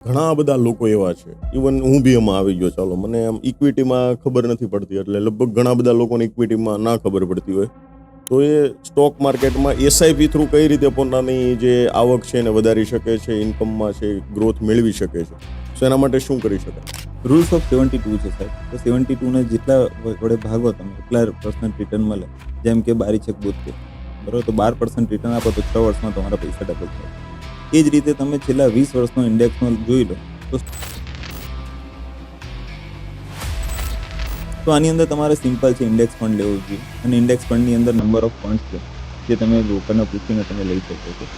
ઘણા બધા લોકો એવા છે, ઇવન હું બી એમાં આવી ગયો. ચાલો, મને આમ ઇક્વિટીમાં ખબર નથી પડતી, એટલે લગભગ ઘણા બધા લોકોને ઇક્વિટીમાં ના ખબર પડતી હોય, તો એ સ્ટોક માર્કેટમાં એસઆઈપી થ્રુ કઈ રીતે પોતાની જે આવક છે એને વધારી શકે છે, ઇન્કમમાં છે ગ્રોથ મેળવી શકે છે. તો એના માટે શું કરી શકાય? રૂલ્સ ઓફ 72 છે સાહેબ. તો 72 જેટલા વડે ભાગો તમે એટલા % રિટર્ન મળે. જેમ કે 12×72, બરાબર, તો 12% રિટર્ન આપો તો 6 વર્ષમાં તમારા પૈસા ડબલ થાય. એ જ રીતે તમે છેલ્લા 20 વર્ષનો ઇન્ડેક્સમાં જોઈ લો તો આની અંદર તમારે સિમ્પલ છે, ઇન્ડેક્સ ફંડ લેવું જોઈએ. અને ઇન્ડેક્સ ફંડની અંદર નંબર ઓફ ફંડ્સ છે જે તમે બ્રોકરને પૂછીને તમે લઈ શકો છો.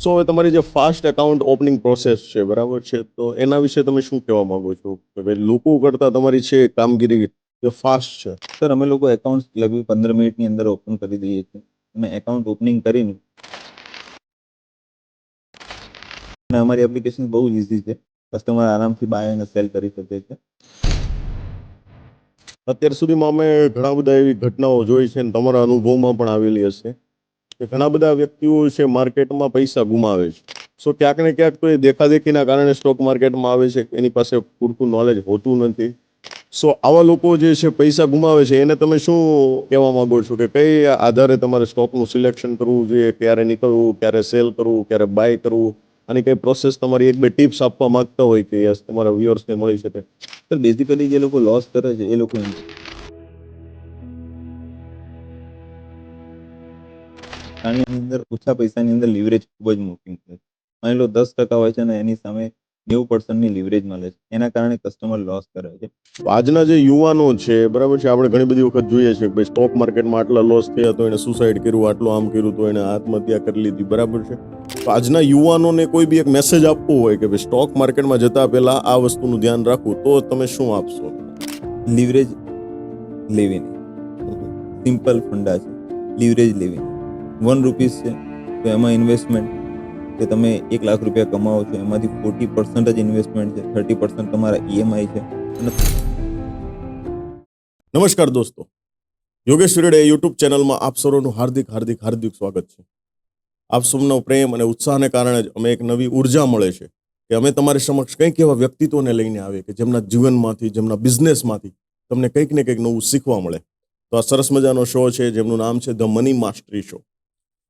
સો હવે તમારી જે ફાસ્ટ એકાઉન્ટ ઓપનિંગ પ્રોસેસ છે, બરાબર છે, તો એના વિશે તમે શું કહેવા માંગો છો કે ભાઈ લોકો કરતા તમારી છે કામગીરી જે ફાસ્ટ છે? સર, અમે લોકો એકાઉન્ટ લગભગ 15 મિનિટની અંદર ઓપન કરી દઈએ છીએ. અમે એકાઉન્ટ ઓપનિંગ કરીને અને અમારી એપ્લિકેશન બહુ ઇઝી છે. કસ્ટમર આરામથી બાય અને સેલ કરી શકે છે. અત્યાર સુધીમાં અમે ઘણા બધા એવી ઘટનાઓ જોઈ છે, અને તમારા અનુભવમાં પણ આવેલી હશે કે ઘણા બધા વ્યક્તિઓ છે માર્કેટમાં પૈસા ગુમાવે છે. સો ક્યાંક ને ક્યાંક તો એ દેખાદેખીના કારણે સ્ટોક માર્કેટમાં આવે છે, એની પાસે પૂરતું નોલેજ હોતું નથી. સો આવા લોકો જે છે પૈસા ગુમાવે છે, એને તમે શું કહેવા માંગો છો કે કઈ આધારે તમારે સ્ટોકનું સિલેક્શન કરવું જોઈએ, ક્યારે નીકળવું, ક્યારે સેલ કરવું, ક્યારે બાય કરવું, આની કઈ પ્રોસેસ તમારી 1-2 ટિપ્સ આપવા માંગતા હોય કે યસ તમારા વ્યુઅર્સને મળી શકે? સર, બેઝિકલી જે લોકો લોસ કરે છે એ લોકો આની અંદર ઓછા પૈસાની અંદર લીવરેજ ખૂબ જ મોટી છે. માની લો 10% હોય છે અને એની સામે 90%ની લીવરેજ મળે છે. એના કારણે કસ્ટમર લોસ કરે છે. આજના જે યુવાનો છે, બરાબર છે, આપણે ઘણી બધી વખત જોઈએ છે કે ભાઈ સ્ટોક માર્કેટમાં આટલા લોસ થયા તો એને સુસાઇડ કર્યું, આટલું આમ કર્યું તો એને આત્મહત્યા કરી લીધી, બરાબર છે. તો આજના યુવાનોને કોઈ બી એક મેસેજ આપવો હોય કે ભાઈ સ્ટોક માર્કેટમાં જતા પહેલા આ વસ્તુનું ધ્યાન રાખવું, તો તમે શું આપશો? લીવરેજ લેવી નહીં. સિમ્પલ ફંડા છે. લીવરેજ લેવી નહીં. ₹1 છે તો એમાં ઇન્વેસ્ટમેન્ટ કે તમે ₹1,00,000 કમાવો છો, એમાંથી 40% જ ઇન્વેસ્ટમેન્ટ છે, 30% તમારા EMI છે. અને નમસ્કાર દોસ્તો, યોગેશ વિરડે યુટ્યુબ ચેનલમાં આપ સૌનું હાર્દિક હાર્દિક હાર્દિક સ્વાગત છે. આપ સૌનો પ્રેમ અને ઉત્સાહને કારણે જ અમે એક નવી ઉર્જા મળે છે કે અમે તમારી સમક્ષ કંઈક એવા વ્યક્તિત્વને લઈને આવીએ કે જેમના જીવનમાંથી, જેમના બિઝનેસમાંથી તમને કંઈક ને કંઈક નવું શીખવા મળે. તો આ સરસ મજાનો શો છે જેમનું નામ છે ધ મની માસ્ટરી શો.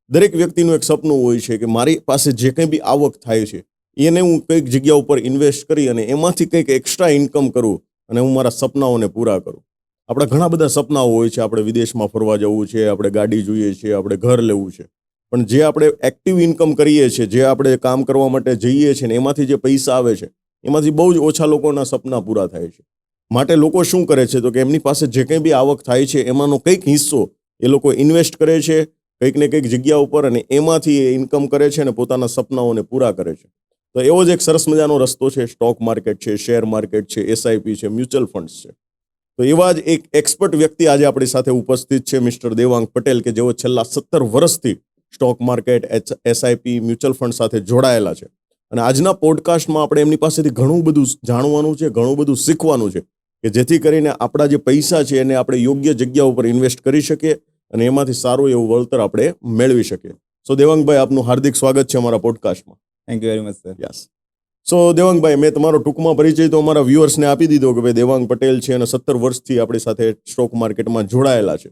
દરેક વ્યક્તિનું એક સપનું હોય છે કે મારી પાસે જે કંઈ બી આવક થાય છે એને હું કંઈક જગ્યા ઉપર ઇન્વેસ્ટ કરી અને એમાંથી કંઈક એક્સ્ટ્રા ઇન્કમ કરું અને હું મારા સપનાઓને પૂરા કરું. આપણા ઘણા બધા સપનાઓ હોય છે, આપણે વિદેશમાં ફરવા જવું છે, આપણે ગાડી જોઈએ છે, આપણે ઘર લેવું છે, પણ જે આપણે એક્ટિવ ઇન્કમ કરીએ છીએ, જે આપણે કામ કરવા માટે જઈએ છીએ ને એમાંથી જે પૈસા આવે છે એમાંથી બહુ જ ઓછા લોકોના સપના પૂરા થાય છે. માટે લોકો શું કરે છે તો કે એમની પાસે જે કંઈ બી આવક થાય છે એમાંનો કંઈક હિસ્સો એ લોકો ઇન્વેસ્ટ કરે છે કંઈક ને કંઈક જગ્યા ઉપર, અને એમાંથી એ ઇન્કમ કરે છે અને પોતાના સપનાઓને પૂરા કરે છે. તો એવો જ એક સરસ મજાનો રસ્તો છે સ્ટોક માર્કેટ છે, શેર માર્કેટ છે, એસઆઈપી છે, મ્યુચ્યુઅલ ફંડ્સ છે. તો એવા જ એક એક્સપર્ટ વ્યક્તિ આજે આપણી સાથે ઉપસ્થિત છે, મિસ્ટર દેવાંગ પટેલ, કે જેઓ છેલ્લા 17 વર્ષથી stock market, SIP, mutual fund સાથે જોડાયેલા છે. અને આજના પોડકાસ્ટમાં આપણે એમની પાસેથી ઘણું બધું જાણવાનું છે, ઘણું બધું શીખવાનું છે કે જેથી કરીને આપણા જે પૈસા છે એને આપણે યોગ્ય જગ્યા ઉપર ઇન્વેસ્ટ કરી શકીએ અને એમાંથી સારું એવું વળતર આપણે મેળવી શકીએ. સો દેવાંગભાઈ, આપનું હાર્દિક સ્વાગત છે અમારા પોડકાસ્ટમાં. Thank you very much sir. Yes. So Devangbhai, મેં તમારો ટૂંકમાં પરિચય તો અમારા વ્યુઅર્સને આપી દીધો કે ભાઈ દેવાંગ પટેલ છે અને 17 વર્ષથી આપણી સાથે સ્ટોક માર્કેટમાં જોડાયેલા છે.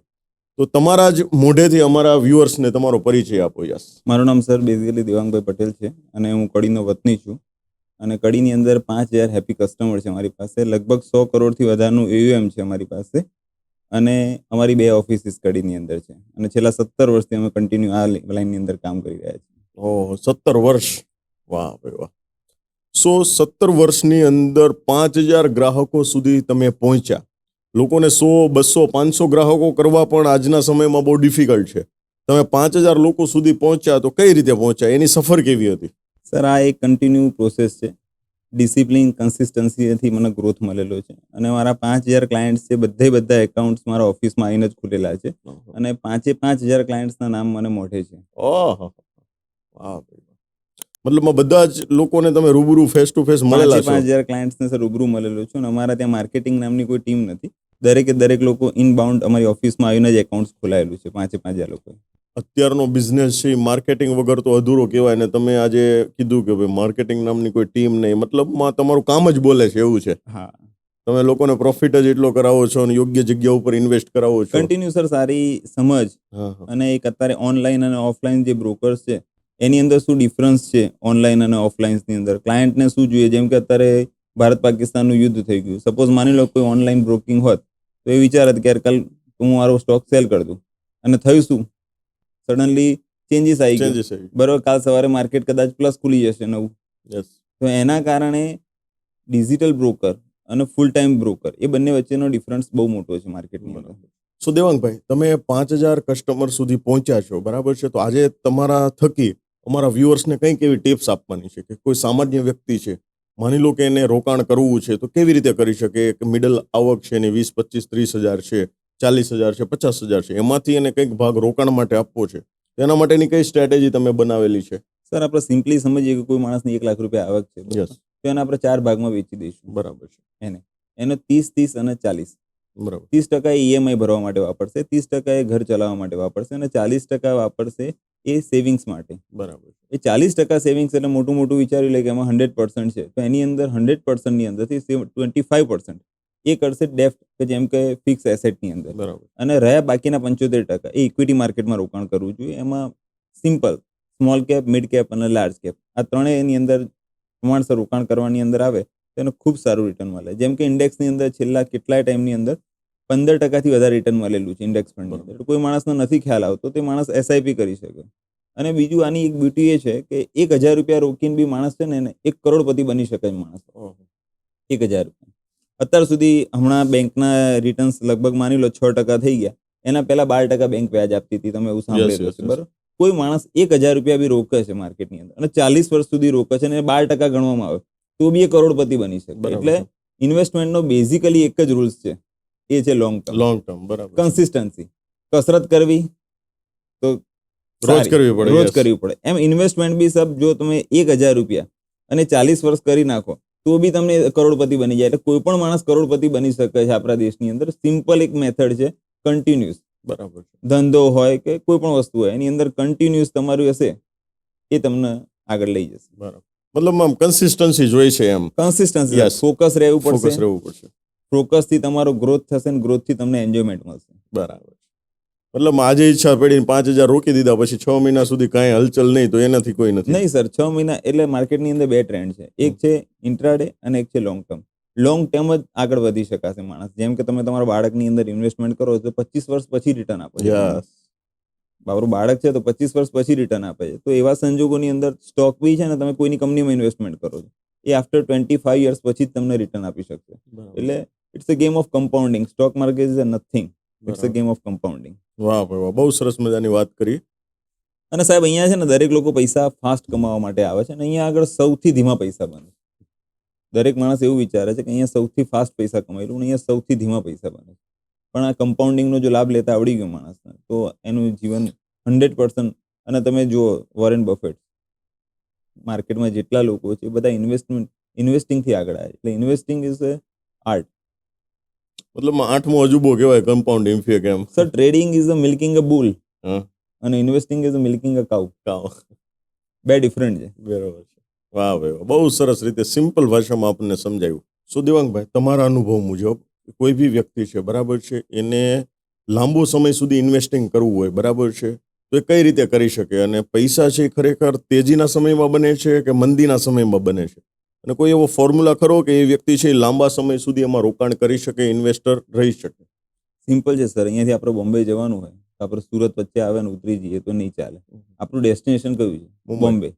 તો તમારા જ મોઢેથી અમારા વ્યુઅર્સને તમારો પરિચય આપો. યસ. મારું નામ સર બેઝિકલી દેવાંગભાઈ પટેલ છે અને હું કડીનો વતની છું. અને કડીની અંદર 5,000 હેપી કસ્ટમર છે અમારી પાસે. લગભગ 100 કરોડથી વધારનું AUM છે અમારી પાસે. અને અમારી 2 ઓફિસીસ કડીની અંદર છે. અને છેલ્લા 17 વર્ષથી અમે કન્ટિન્યુ આ લાઈનની અંદર કામ કરી રહ્યા છીએ. ઓહ, 17 વર્ષ! વાહ ભાઈ વાહ. સો 17 વર્ષની અંદર 5,000 ગ્રાહકો સુધી તમે પહોંચ્યા. લોકોને 100, 200, 500 ગ્રાહકો કરવા પણ આજના સમયમાં બહુ ડિફિકલ્ટ છે. તમે 5,000 લોકો સુધી પહોંચ્યા, તો કઈ રીતે પહોંચ્યા? એની સફર કેવી હતી? સર, આ એક કન્ટિન્યુ પ્રોસેસ છે. ડિસિપ્લિન, કન્સિસ્ટન્સીથી મને ગ્રોથ મળેલો છે. અને મારા 5,000 ક્લાયન્ટ્સ છે, બધા એકાઉન્ટ્સ મારા ઓફિસમાં આવીને જ ખુલેલા છે. અને 5,000 ક્લાયન્ટ્સના નામ મને મોઢે છે. ઓહ, વાહ ભાઈ. મતલબમાં બધા જ લોકોને તમે રૂબરૂ ફેસ ટુ ફેસ મળેલા છો? 5,000 ક્લાયન્ટ્સને સર રૂબરૂ મળેલો છું. અને અમારા ત્યાં માર્કેટિંગ નામની કોઈ ટીમ નથી. દરેક લોકો ઇનબાઉન્ડ અમારી ઓફિસમાં આવીને જ એકાઉન્ટ્સ ખોલાયેલું છે, 5,000 લોકો. અત્યારનો બિઝનેસ છે માર્કેટિંગ વગર તો અધૂરો કહેવાય ને તમે આજે કીધું કે ભાઈ માર્કેટિંગ નામની કોઈ ટીમ નહીં મતલબમાં તમારું કામ જ બોલે છે એવું છે હા, તમે લોકોને પ્રોફિટ જ એટલો કરાવો છો અને યોગ્ય જગ્યા ઉપર ઇન્વેસ્ટ કરાવો છો કન્ટિન્યુ સર સારી સમજ હા હા અને એક અત્યારે ઓનલાઈન અને ઓફલાઈન જે બ્રોકર્સ છે એની અંદર શું ડિફરન્સ છે ઓનલાઈન અને ઓફલાઈન્સની અંદર ક્લાયન્ટને શું જોઈએ, જેમ કે અત્યારે ભારત પાકિસ્તાનનું યુદ્ધ થઈ ગયું, સપોઝ માની લો કોઈ ઓનલાઈન બ્રોકિંગ હોત તો એ વિચારત કે યાર કાલ હું મારો સ્ટોક સેલ કરી દઉં અને થયું શું સડનલી ચેન્જીસ આવી ગયો, ચેન્જીસ આવી બરોબર, કાલ સવારે માર્કેટ કદાચ પ્લસ ખુલી જશે નવું, યસ તો એના કારણે ડિજિટલ બ્રોકર અને ફૂલ ટાઈમ બ્રોકર એ બંને વચ્ચેનો ડિફરન્સ બહુ મોટો છે માર્કેટની અંદર. સો દેવાંગભાઈ તમે 5,000 કસ્ટમર સુધી પહોંચ્યા છો બરાબર છે, તો આજે તમારા થકી અમારા વ્યુઅર્સને કંઈક એવી ટિપ્સ આપવાની છે કે કોઈ સામાન્ય વ્યક્તિ છે માની લો કે એને રોકાણ કરવું છે તો કેવી રીતે કરી શકે, કે મિડલ આવક છે એની 20, 25, 30 હજાર છે, 40,000 છે, 50,000 છે, એમાંથી એને કંઈક ભાગ રોકાણ માટે આપવો છે, તેના માટેની કઈ સ્ટ્રેટેજી તમે બનાવેલી છે? સર આપણે સિમ્પલી સમજીએ કે કોઈ માણસની 1 લાખ રૂપિયા આવક છે, યસ તો એને આપણે 4 ભાગમાં વેચી દઈશું. બરાબર છે એનો 30, 30 અને 40. બરાબર 30% એ EMI ભરવા માટે વાપરશે, 30% એ ઘર ચલાવવા માટે વાપરશે અને 40% વાપરશે એ સેવિંગ્સ માટે. બરાબર એ 40% સેવિંગ્સ એટલે મોટું મોટું વિચારી લે કે એમાં 100% છે, તો એની અંદર 100% ની અંદરથી 25% એ કરશે ડેફ્ટ, કે જેમ કે ફિક્સ એસેટની અંદર, બરાબર અને રહ્યા બાકીના 75% એ ઇક્વિટી માર્કેટમાં રોકાણ કરવું જોઈએ. એમાં simple small cap, mid cap અને લાર્જ કેપ આ ત્રણેયની અંદર પ્રમાણસર રોકાણ કરવાની અંદર આવે તો એને ખૂબ સારું રિટર્ન મળે. જેમ કે ઇન્ડેક્સની અંદર છેલ્લા કેટલાય ટાઈમની અંદર 15%થી વધારે રિટર્ન મળેલું છે ઇન્ડેક્સ ફંડની અંદર. તો કોઈ માણસનો નથી ખ્યાલ આવતો તે માણસ SIP કરી શકે. અને બીજું આની એક બ્યુટી એ છે કે 1,000 રૂપિયા રોકીને બી માણસ છે ને એને 1 કરોડપતિ બની શકે માણસ. 1,000 રૂપિયા અત્યાર સુધી હમણાં બેંકના રિટર્ન્સ લગભગ માની લો 6% થઈ ગયા, એના પહેલા 12% બેંક વ્યાજ આપતી હતી, તમે એવું સાંભળેલું Yes, હશે, yes. બરોબર. કોઈ માણસ 1,000 રૂપિયા બી રોકે છે માર્કેટની અંદર અને 40 વર્ષ સુધી રોકે છે અને 12% ગણવામાં આવે તો બી એ કરોડપતિ બની શકે. બરાબર. એટલે ઇન્વેસ્ટમેન્ટનો બેઝિકલી એક જ રૂલ્સ છે, એ છે લોંગ ટર્મ બરાબર કન્સિસ્ટન્સી. કસરત કરવી તો રોજ સારી, કરવી પડે રોજ yes. કરવી પડે. એમ ઇન્વેસ્ટમેન્ટ બી સબ જો તમે 1,000 રૂપિયા અને 40 વર્ષ કરી નાખો તો બી તમને કરોડપતિ બની જાય. એટલે કોઈ પણ માણસ કરોડપતિ બની શકે છે આપણા દેશની અંદર. સિમ્પલ એક મેથડ છે, કન્ટિન્યુઅસ. બરાબર છે ધંધો હોય કે કોઈ પણ વસ્તુ હોય એની અંદર કન્ટિન્યુઅસ તમારું હશે એ તમને આગળ લઈ જશે. બરાબર મતલબ આમ કન્સિસ્ટન્સી જોઈ છે એમ કન્સિસ્ટન્સી, Yes. ફોકસ રહેવું ફોકસ પડશે. રહેવું પડશે ફોકસથી તમારો ગ્રોથ થશે અને ગ્રોથથી તમને એન્જોયમેન્ટ મળશે. બરાબર મતલબ આજે ઈચ્છા પડીને 5,000 રોકી દીધા પછી 6 મહિના સુધી કાંઈ હલચલ નહીં તો એનાથી કોઈ નથી નહીં સર, 6 મહિના એટલે માર્કેટની અંદર 2 ટ્રેન્ડ છે, એક છે ઇન્ટ્રાડે અને એક છે લોંગ ટર્મ. લોંગ ટર્મ જ આગળ વધી શકાશે માણસ. જેમ કે તમે તમારા બાળકની અંદર ઇન્વેસ્ટમેન્ટ કરો તો 25 વર્ષ પછી રિટર્ન આપો છો. યસ બાબરું બાળક છે તો 25 વર્ષ પછી રિટર્ન આપે છે. તો એવા સંજોગોની અંદર સ્ટોક બી છે ને, તમે કોઈની કંપનીમાં ઇન્વેસ્ટમેન્ટ કરો છો એ આફ્ટર 25 યર્સ પછી જ તમને રિટર્ન આપી શકશે. એટલે it's a game of compounding. Stock market is a nothing, it's a game of compounding. વાહ ભાઈ વાહ બહુ સરસ મજાની વાત કરી અને સાહેબ અહીંયા છે ને દરેક લોકો પૈસા ફાસ્ટ કમાવા માટે આવે છે અને અહીંયા આગળ સૌથી ધીમા પૈસા બને. દરેક માણસ એવું વિચારે છે કે અહીંયા સૌથી ફાસ્ટ પૈસા કમાઈ લઉં, અહીંયા સૌથી ધીમા પૈસા બને. પણ આ કમ્પાઉન્ડિંગનો જો લાભ લેતા આવડી ગયો માણસને તો એનું જીવન 100%. અને તમે જુઓ વોરેન બફેટ, માર્કેટમાં જેટલા લોકો છે એ બધા ઇન્વેસ્ટિંગથી આગળ આવે. એટલે ઇન્વેસ્ટિંગ ઇઝ અ આર્ટ. મતલબ 8મો અજુબો કહેવાય કમ્પાઉન્ડિંગ ફેક એમ sir trading is a milking a bull હા અને investing is a milking a cow. Cow બે ડિફરન્ટ છે. બરાબર છે વાહ ભાઈ વાહ બહુ સરસ રીતે સિમ્પલ ભાષામાં આપણને સમજાવ્યું. સો દેવાંગભાઈ તમારા અનુભવ મુજબ કોઈ બી વ્યક્તિ છે બરાબર છે એને લાંબો સમય સુધી ઇન્વેસ્ટિંગ કરવું હોય બરાબર છે તો એ કઈ રીતે કરી શકે અને પૈસા છે એ ખરેખર તેજીના સમયમાં બને છે કે મંદીના સમયમાં બને છે અને કોઈ એવો ફોર્મ્યુલા ખરો કે એ વ્યક્તિ છે એ લાંબા સમય સુધી એમાં રોકાણ કરી શકે, ઇન્વેસ્ટર રહી શકે? સિમ્પલ છે સર. અહીંયાથી આપણે બોમ્બે જવાનું હોય તો આપણે સુરત વચ્ચે આવે ને ઉતરી જઈએ તો નહીં ચાલે. આપણું ડેસ્ટિનેશન કયું છે? મુંબઈ. બોમ્બે.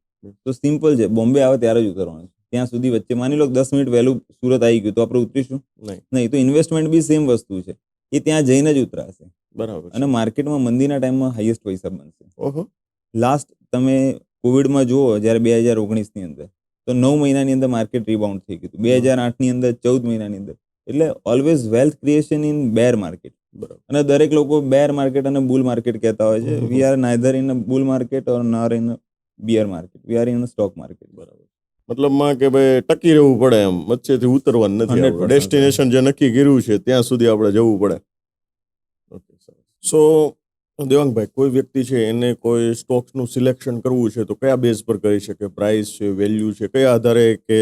તો સિમ્પલ છે, બોમ્બે આવે ત્યારે જ ઉતરવાનું છે. ત્યાં સુધી વચ્ચે માની લો 10 મિનિટ વહેલું સુરત આવી ગયું તો આપણે ઉતરીશું નહીં. તો ઇન્વેસ્ટમેન્ટ બી સેમ વસ્તુ છે, એ ત્યાં જઈને જ ઉતરાશે. બરાબર અને માર્કેટમાં મંદીના ટાઈમમાં હાઈએસ્ટ પૈસા બનશે. ઓહો લાસ્ટ તમે કોવિડમાં જુઓ જ્યારે 2019ની અંદર તો 9 મહિનાની અંદર માર્કેટ રિબાઉન્ડ થઈ ગયું હતું. 2008ની અંદર 14 મહિનાની અંદર. એટલે always wealth creation in bear market. બરાબર અને દરેક લોકો બેર માર્કેટ અને બુલ માર્કેટ કહેતા હોય છે. We are neither in a bull market or nor in a bear market. We are in a stock market. બરાબર મતલબમાં કે ભાઈ ટકી રહેવું પડે એમ, વચ્ચેથી ઉતરવાનું નથી. 100% ડેસ્ટિનેશન જે નક્કી કર્યું છે ત્યાં સુધી આપણે જવું પડે. ઓકે સો દેવાંગભાઈ, કોઈ વ્યક્તિ છે એને કોઈ સ્ટોક્સનું સિલેક્શન કરવું છે તો કયા બેઝ પર કરી શકે? પ્રાઇસ છે, વેલ્યુ છે, કયા આધારે કે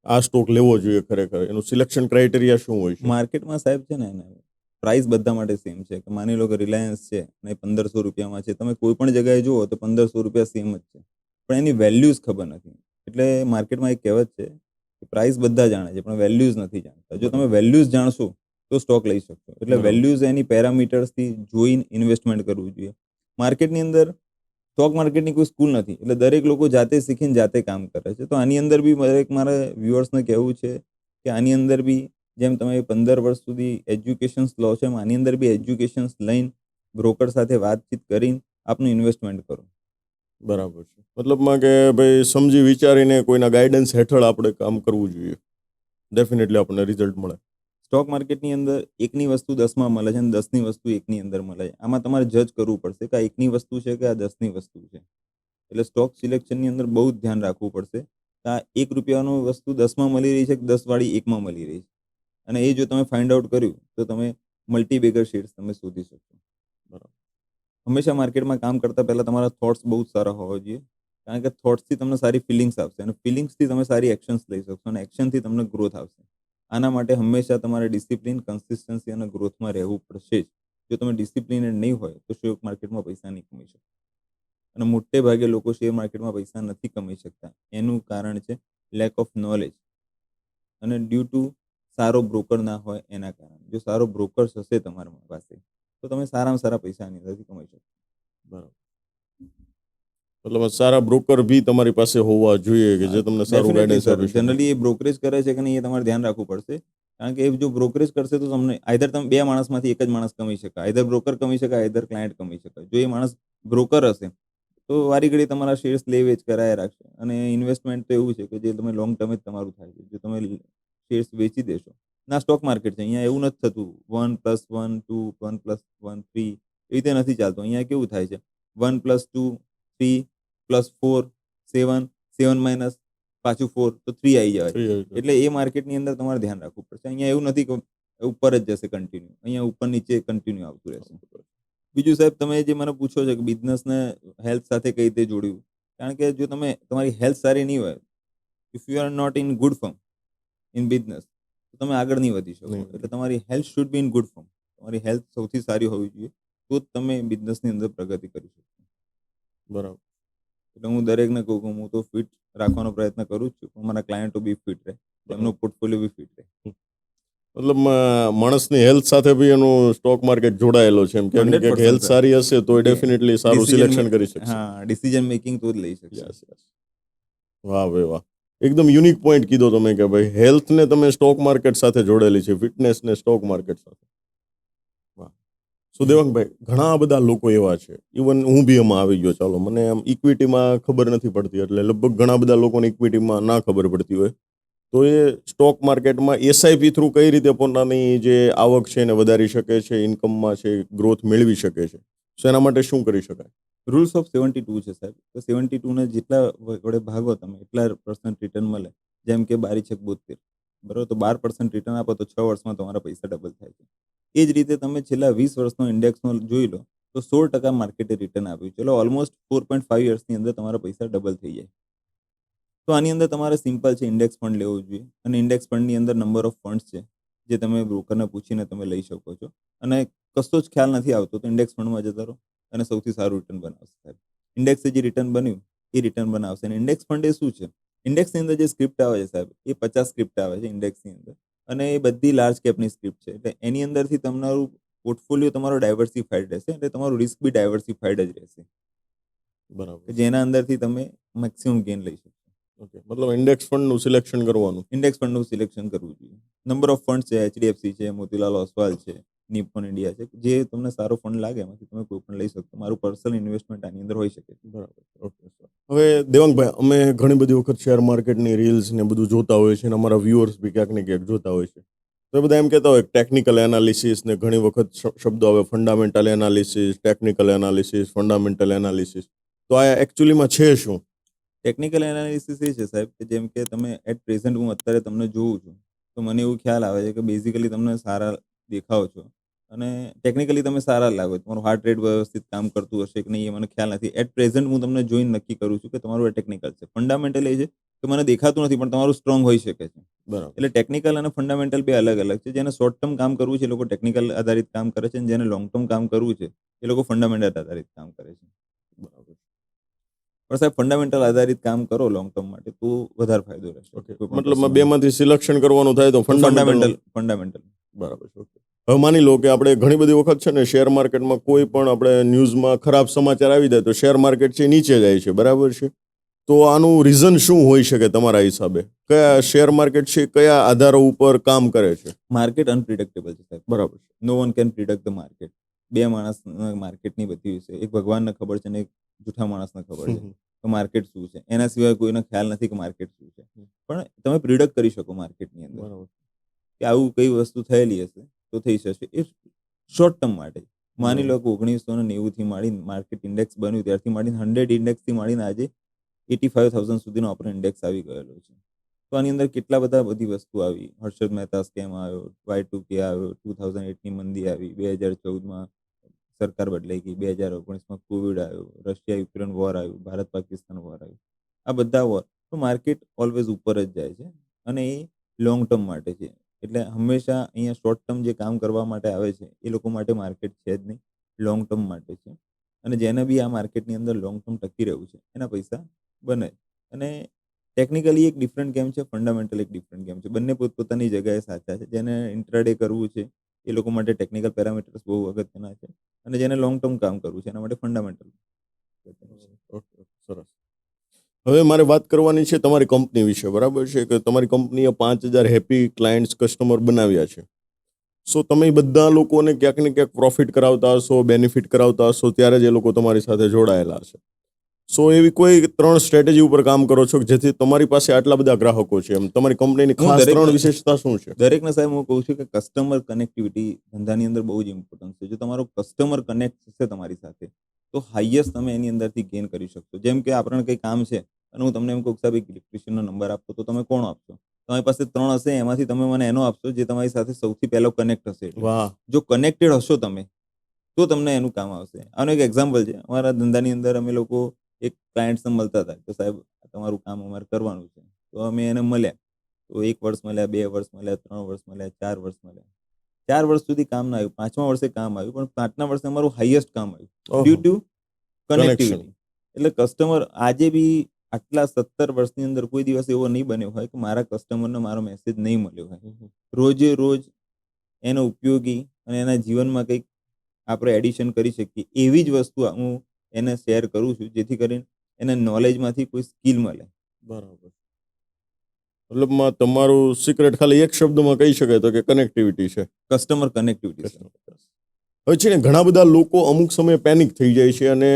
આ સ્ટોક લેવો જોઈએ? ખરેખર એનું સિલેક્શન ક્રાઇટેરિયા શું હોય છે? માર્કેટમાં સાહેબ છે ને પ્રાઇસ બધા માટે સેમ છે કે માની લો કે રિલાયન્સ છે અને 1500 રૂપિયામાં છે, તમે કોઈ પણ જગ્યાએ જુઓ તો 1500 રૂપિયા સેમ જ છે, પણ એની વેલ્યુઝ ખબર નથી. એટલે માર્કેટમાં એક કહેવત છે કે પ્રાઇસ બધા જાણે છે પણ વેલ્યુઝ નથી જાણતા. જો તમે વેલ્યુઝ જાણશો તો સ્ટોક લઈ શકશો. એટલે બરાબર. વેલ્યુઝ એની પેરામીટર્સથી જોઈને ઇન્વેસ્ટમેન્ટ કરવું જોઈએ. માર્કેટની અંદર સ્ટોક માર્કેટની કોઈ સ્કૂલ નથી, એટલે દરેક લોકો જાતે શીખીને જાતે કામ કરે છે. તો આની અંદર બી દરેક મારા વ્યુઅર્સને કહેવું છે કે આની અંદર બી જેમ તમે 15 વર્ષ સુધી એજ્યુકેશન્સ લો છો એમ આની અંદર બી એજ્યુકેશન્સ લઈને બ્રોકર સાથે વાતચીત કરીને આપનું ઇન્વેસ્ટમેન્ટ કરો. બરાબર છે. મતલબમાં કે ભાઈ સમજી વિચારીને કોઈના ગાઈડન્સ હેઠળ આપણે કામ કરવું જોઈએ. ડેફિનેટલી આપણને રિઝલ્ટ મળે. સ્ટોક માર્કેટની અંદર એકની વસ્તુ 10માં મળે છે અને 10ની વસ્તુ એકની અંદર મળે છે. આમાં તમારે જજ કરવું પડશે કે આ એકની વસ્તુ છે કે આ 10ની વસ્તુ છે. એટલે સ્ટોક સિલેક્શનની અંદર બહુ જ ધ્યાન રાખવું પડશે કે આ 1 રૂપિયાનું વસ્તુ 10માં મળી રહી છે કે 10 વાળી 1માં મળી રહી છે. અને એ જો તમે ફાઇન્ડ આઉટ કર્યું તો તમે મલ્ટીબેગર શેર્સ તમે શોધી શકશો. બરાબર. હંમેશા માર્કેટમાં કામ કરતા પહેલા તમારા થોટ્સ બહુ જ સારા હોવા જોઈએ, કારણ કે થોટ્સથી તમને સારી ફિલિંગ્સ આવશે અને ફિલિંગ્સથી તમે સારી એક્શન્સ લઈ શકશો અને એક્શનથી તમને ગ્રોથ આવશે. આના માટે હંમેશા તમારે ડિસિપ્લિન, કન્સિસ્ટન્સી અને ગ્રોથમાં રહેવું પડશે જ. જો તમે ડિસિપ્લિનેડ નહીં હોય તો શેર માર્કેટમાં પૈસા નહીં કમાઈ શકો. અને મોટે ભાગે લોકો શેર માર્કેટમાં પૈસા નથી કમાઈ શકતા. એનું કારણ છે લેક ઓફ નોલેજ અને ડ્યુ ટુ સારો બ્રોકર ના હોય એના કારણે. જો સારો બ્રોકર્સ હશે તમારા પાસે તો તમે સારામાં સારા પૈસા આની અંદરથી કમાઈ શકશો. બરાબર. મતલબ સારા બ્રોકર બી તમારી પાસે હોવા જોઈએ કે જે તમને સારું ગાઈડન્સ આપી શકે. જનરલી એ બ્રોકરેજ કરે છે કે નહીં એ તમારે ધ્યાન રાખવું પડશે, કારણ કે એ જો બ્રોકરેજ કરશે તો તમને આઈધર તમે 2 માણસમાંથી એક જ માણસ કમાઈ શકે, આઈધર બ્રોકર કમાઈ શકે, આઈધર ક્લાયન્ટ કમાઈ શકે. જો એ માણસ બ્રોકર હશે તો વારી ઘડી તમારા શેર્સ લે વેચ કરાયા રાખશે. અને ઇન્વેસ્ટમેન્ટ તો એવું છે કે જે તમે લોંગ ટર્મ જ તમારું થાય છે. જો તમે શેર્સ વેચી દેશો ના, સ્ટોક માર્કેટ છે, અહીંયા એવું નથી થતું 1+1 2 1+1 3 એવી રીતે નથી ચાલતું. અહીંયા કેવું થાય છે 1+2 3 +4 7 7 માઇનસ પાછું 4 તો 3 આવી જાય. એટલે એ માર્કેટની અંદર તમારે ધ્યાન રાખવું પડશે. અહીંયા એવું નથી કે ઉપર જ જશે કન્ટિન્યુ, અહીંયા ઉપર નીચે કન્ટિન્યુ આવતું રહેશે. બીજું સાહેબ, તમે જે મને પૂછો છો કે બિઝનેસને હેલ્થ સાથે કઈ રીતે જોડ્યું, કારણ કે જો તમારી હેલ્થ સારી નહીં હોય, if you are not in good form in business, તો તમે આગળ નહીં વધી શકો. એટલે તમારી health should be in good form. તમારી હેલ્થ સૌથી સારી હોવી જોઈએ તો જ તમે બિઝનેસની અંદર પ્રગતિ કરી શકો. બરાબર. એટલે હું દરેકને કહું કે હું તો ફિટ રાખવાનો પ્રયત્ન કરું જ છું, પણ મારા ક્લાયન્ટો બી ફિટ રહે, એમનો પોર્ટફોલિયો બી ફિટ રહે. મતલબ માણસની હેલ્થ સાથે બી એનું સ્ટોક માર્કેટ જોડાયેલો છે. એમ કે 100% હેલ્થ સર. સારી હશે તો ડેફિનેટલી સારું સિલેક્શન કરી શકશે. હા, ડિસિઝન મેકિંગ તો જ લઈ શકશે. Yes yes. વાહ ભાઈ વાહ, એકદમ યુનિક પોઈન્ટ કીધો તમે કે ભાઈ હેલ્થને તમે સ્ટોક માર્કેટ સાથે જોડેલી છે, ફિટનેસને સ્ટોક માર્કેટ સાથે. વાહ. સુદેવાંગભાઈ, ઘણા બધા લોકો એવા છે, ઇવન હું બી એમાં આવી ગયો. ચાલો, મને આમ ઇક્વિટીમાં ખબર નથી પડતી, એટલે લગભગ ઘણા બધા લોકોને ઇક્વિટીમાં ના ખબર પડતી હોય, તો એ સ્ટોક માર્કેટમાં એસઆઈપી થ્રુ કઈ રીતે પોતાની જે આવક છે એને વધારી શકે છે, ઇન્કમમાં છે ગ્રોથ મેળવી શકે છે, તો એના માટે શું કરી શકાય? રૂલ્સ ઓફ 72 છે સાહેબ. તો 72 ને જેટલા વડે ભાગો તમે એટલા % રિટર્ન મળે. જેમ કે 12×6 = 72, બરાબર? તો 12% રિટર્ન આપો તો 6 વર્ષમાં તમારા પૈસા ડબલ થાય છે. એ જ રીતે તમે છેલ્લા 20 વર્ષનો ઇન્ડેક્સનો જોઈ લો તો 16% માર્કેટે રિટર્ન આપ્યું. ચલો, ઓલમોસ્ટ 4.5 યર્સની અંદર તમારા પૈસા ડબલ થઈ જાય. તો આની અંદર તમારે સિમ્પલ છે, ઇન્ડેક્સ ફંડ લેવો જોઈએ. અને ઇન્ડેક્સ ફંડની અંદર નંબર ઓફ ફંડ્સ છે જે તમે બ્રોકરને પૂછીને તમે લઈ શકો છો. અને કશો જ ખ્યાલ નથી આવતો તો ઇન્ડેક્સ ફંડમાં જતા રહો અને સૌથી સારું રિટર્ન બનાવશે સાહેબ. ઇન્ડેક્સે જે રિટર્ન બન્યું એ રિટર્ન બનાવશે. અને ઇન્ડેક્સ ફંડ એ શું છે? ઇન્ડેક્સની અંદર જે સ્ક્રિપ્ટ આવે છે સાહેબ, એ 50 સ્ક્રિપ્ટ આવે છે ઇન્ડેક્સની અંદર, અને એ બધી લાર્જ કેપની સ્ક્રિપ્ટ છે. એટલે એની અંદરથી તમારું પોર્ટફોલિયો તમારો ડાયવર્સિફાઈડ રહેશે, એટલે તમારું રિસ્ક બી ડાયવર્સિફાઈડ જ રહેશે, બરાબર. જેના અંદરથી તમે મેક્સિમમ ગેઇન લઈ શકો. ઓકે, મતલબ ઇન્ડેક્સ ફંડનું સિલેક્શન કરવાનું. ઇન્ડેક્સ ફંડનું સિલેક્શન કરવું જોઈએ. નંબર ઓફ ફંડ છે, એચડીએફસી છે, મોતીલાલ ઓસ્વાલ છે, નિપ્પોન ઇન્ડિયા છે, જે તમને સારો ફંડ લાગે એમાંથી તમે કોઈ પણ લઈ શકો. મારું પર્સનલ ઇન્વેસ્ટમેન્ટ આની અંદર હોઈ શકે. બરાબર. Okay sir. હવે દેવાંગભાઈ, અમે ઘણી બધી વખત શેર માર્કેટની રીલ્સ ને બધું જોતા હોય છે, અને અમારા વ્યુઅર્સ બી ક્યાંક ને ક્યાંક જોતા હોય છે, તો એ બધા એમ કહેતા હોય ટેકનિકલ એનાલિસિસ ને ઘણી વખત શબ્દો આવે fundamental analysis, technical analysis, fundamental analysis, તો આ એકચ્યુઅલીમાં છે શું? ટેકનિકલ એનાલિસિસ એ છે સાહેબ કે જેમ કે તમે એટ પ્રેઝન્ટ હું અત્યારે તમને જોઉં છું તો મને એવું ખ્યાલ આવે છે કે બેઝિકલી તમને સારા દેખાવ છો અને ટેકનિકલી તમે સારા લાગો. તમારું હાર્ટ રેટ વ્યવસ્થિત કામ કરતું હશે કે નહીં એ મને ખ્યાલ નથી. એટ પ્રેઝન્ટ હું તમને જોઈને નક્કી કરું છું કે તમારું એ ટેકનિકલ છે. ફંડામેન્ટલ એ છે કે મને દેખાતું નથી પણ તમારું સ્ટ્રોંગ હોઈ શકે છે. બરાબર. એટલે ટેકનિકલ અને ફંડામેન્ટલ બે અલગ અલગ છે. જેને શોર્ટ ટર્મ કામ કરવું છે એ લોકો ટેકનિકલ આધારિત કામ કરે છે, અને જેને લોંગ ટર્મ કામ કરવું છે એ લોકો ફંડામેન્ટલ આધારિત કામ કરે છે. બરાબર. પણ સાહેબ ફંડામેન્ટલ આધારિત કામ કરો લોંગ ટર્મ માટે તો વધારે ફાયદો રહેશે. ઓકે. કોઈ પણ મતલબમાં કસ્ટમરને. બેમાંથી સિલેક્શન કરવાનું થાય તો ફંડામેન્ટલ. ફંડામેન્ટલ. બરાબર છે. ઓકે. હવે માની લો કે આપણે ઘણી બધી વખત છે ને શેર માર્કેટમાં કોઈ પણ આપણે ન્યૂઝમાં ખરાબ સમાચાર આવી જાય તો શેર માર્કેટ છે એ નીચે જાય છે, બરાબર છે? તો આનું રીઝન શું હોઈ શકે તમારા હિસાબે? કયા શેર માર્કેટ છે કયા આધારો ઉપર કામ કરે છે? માર્કેટ અનપ્રિડિક્ટેબલ છે સાહેબ. બરાબર છે. No one can predict the market. બે માણસ માર્કેટની બધી વિશે, એક ભગવાનને ખબર છે ને એક જૂઠા માણસને ખબર છે કે માર્કેટ શું છે. એના સિવાય કોઈને ખ્યાલ નથી કે માર્કેટ શું છે. પણ તમે પ્રિડિક્ટ કરી શકો માર્કેટની અંદર બરાબર. કે આવું કઈ વસ્તુ થયેલી હશે તો થઈ શકશે. એ શોર્ટ ટર્મ માટે. માની લો કે 1990 માંડીને માર્કેટ ઇન્ડેક્સ બન્યું ત્યારથી માંડીને 100 ઇન્ડેક્સથી માંડીને આજે 85,000 સુધીનો આપણો ઇન્ડેક્સ આવી ગયેલો છે. તો આની અંદર કેટલા બધી વસ્તુ આવી. હર્ષદ મહેતા સ્કેમ આવ્યો, Y2K આવ્યો, 2008ની મંદી આવી, 2014માં સરકાર બદલાઈ ગઈ, 2019માં કોવિડ આવ્યો, રશિયા યુક્રેન વોર આવ્યું, ભારત પાકિસ્તાન વોર આવ્યું. આ બધા વોર તો માર્કેટ ઓલવેઝ ઉપર જ જાય છે, અને એ લોંગ ટર્મ માટે છે. એટલે હંમેશા અહીંયા શોર્ટ ટર્મ જે કામ કરવા માટે આવે છે એ લોકો માટે માર્કેટ છે જ નહીં, લોંગ ટર્મ માટે છે. અને જેને બી આ માર્કેટની અંદર લોંગ ટર્મ ટકી રહેવું છે એના પૈસા બને. અને ટેકનિકલી એક ડિફરન્ટ ગેમ છે, ફંડામેન્ટલ એક ડિફરન્ટ ગેમ છે. બંને પોતપોતાની જગ્યાએ સાચા છે. જેને ઇન્ટ્રાડે કરવું છે એ લોકો માટે ટેકનિકલ પેરામીટર્સ બહુ અગત્યના છે, અને જેને લોંગ ટર્મ કામ કરવું છે એના માટે ફંડામેન્ટલ. ઓકે. સરસ. હવે મારે વાત કરવાની છે તમારી કંપની વિશે, બરાબર છે? કે તમારી કંપનીએ 5,000 હેપી ક્લાયન્ટ્સ કસ્ટમર બનાવ્યા છે. સો તમે બધા લોકોને ક્યાંક ને ક્યાંક પ્રોફિટ કરાવતા હશો, બેનિફિટ કરાવતા હશો, ત્યારે જ એ લોકો તમારી સાથે જોડાયેલા હશે. સો એવી કોઈ 3 સ્ટ્રેટેજી ઉપર કામ કરો છો કે જેથી તમારી પાસે આટલા બધા ગ્રાહકો છે? એમ તમારી કંપનીની હું ખાસ દરેકને- 3 વિશેષતા શું છે? દરેકને સાહેબ હું કહું છું કે કસ્ટમર કનેક્ટિવિટી ધંધાની અંદર બહુ જ ઇમ્પોર્ટન્ટ છે. જો તમારો કસ્ટમર કનેક્ટ થશે તમારી સાથે તો હાઈએસ્ટ તમે એની અંદરથી ગેઇન કરી શકશો. જેમ કે આપણને કંઈ કામ છે અને હું તમને એમ કહું કે સાહેબ એક ઇલેક્ટ્રિશિયનનો નંબર આપો, તો તમે કોણ આપશો? તમારી પાસે 3 હશે, એમાંથી તમે મને એનો આપશો જે તમારી સાથે સૌથી પહેલો કનેક્ટ હશે. એટલે વાહ. જો કનેક્ટેડ હશો તમે તો તમને એનું કામ આવશે. આનું એક એક્ઝામ્પલ છે. અમારા ધંધાની અંદર અમે લોકો એક ક્લાયન્ટ્સને મળતા હતા કે સાહેબ તમારું કામ અમારે કરવાનું છે. તો અમે એને મળ્યા. તો 1 વર્ષ મળ્યા, 2 વર્ષ મળ્યા, 3 વર્ષ મળ્યા, 4 વર્ષ મળ્યા. 4 વર્ષ સુધી કામ ના આવ્યું. 5મા વર્ષે કામ આવ્યું, પણ 5ના વર્ષે અમારું હાઈએસ્ટ કામ આવ્યું ડ્યુ ટુ કનેક્ટિવિટી. એટલે કસ્ટમર આજે બી આટલા 17 વર્ષની અંદર કોઈ દિવસ એવો નહીં બન્યો હોય કે મારા કસ્ટમરને મારો મેસેજ નહીં મળ્યો હોય. રોજે રોજ એનો ઉપયોગી અને એના જીવનમાં કંઈક આપણે એડિશન કરી શકીએ એવી જ વસ્તુ હું એને શેર કરું છું, જેથી કરીને એને નોલેજમાંથી કોઈ સ્કિલ મળે. બરાબર. મતલબમાં તમારું સિક્રેટ ખાલી એક શબ્દમાં કહી શકાય તો કે કનેક્ટિવિટી છે. કસ્ટમર કનેક્ટિવિટી છે. હવે છે ને ઘણા બધા લોકો અમુક સમયે પેનિક થઈ જાય છે અને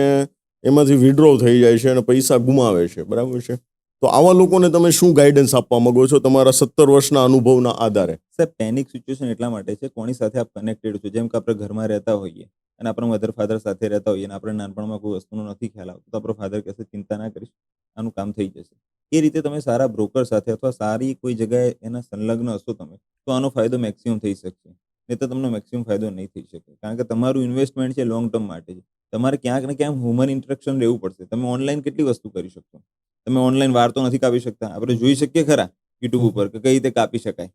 એમાંથી વિડ્રો થઈ જાય છે અને પૈસા ગુમાવે છે, બરાબર છે? તો આવા લોકોને તમે શું ગાઈડન્સ આપવા માંગો છો તમારા 17 વર્ષના અનુભવના આધારે? સાહેબ પેનિક સિચ્યુએશન એટલા માટે છે કોની સાથે આપ કનેક્ટેડ છો. જેમ કે આપણે ઘરમાં રહેતા હોઈએ અને આપણા મધર ફાધર સાથે રહેતા હોઈએ અને આપણે નાનપણમાં કોઈ વસ્તુનો નથી ખ્યાલ આવતો, તો આપણો ફાધર કહેશે ચિંતા ના કરીશ, આનું કામ થઈ જશે. એ રીતે તમે સારા બ્રોકર સાથે અથવા સારી કોઈ જગ્યાએ એના સંલગ્ન હશો તમે તો આનો ફાયદો મેક્સિમમ થઈ શકશે. નહીં તો તમને મેક્સિમમ ફાયદો નહીં થઈ શકે, કારણ કે તમારું ઇન્વેસ્ટમેન્ટ છે લોંગ ટર્મ માટે છે. તમારે ક્યાંક ને ક્યાંક હ્યુમન ઇન્ટરેક્શન રહેવું પડશે. તમે ઓનલાઈન કેટલી વસ્તુ કરી શકશો? તમે ઓનલાઈન વાર તો નથી કાપી શકતા. આપણે જોઈ શકીએ ખરા યુટ્યુબ ઉપર કે કઈ રીતે કાપી શકાય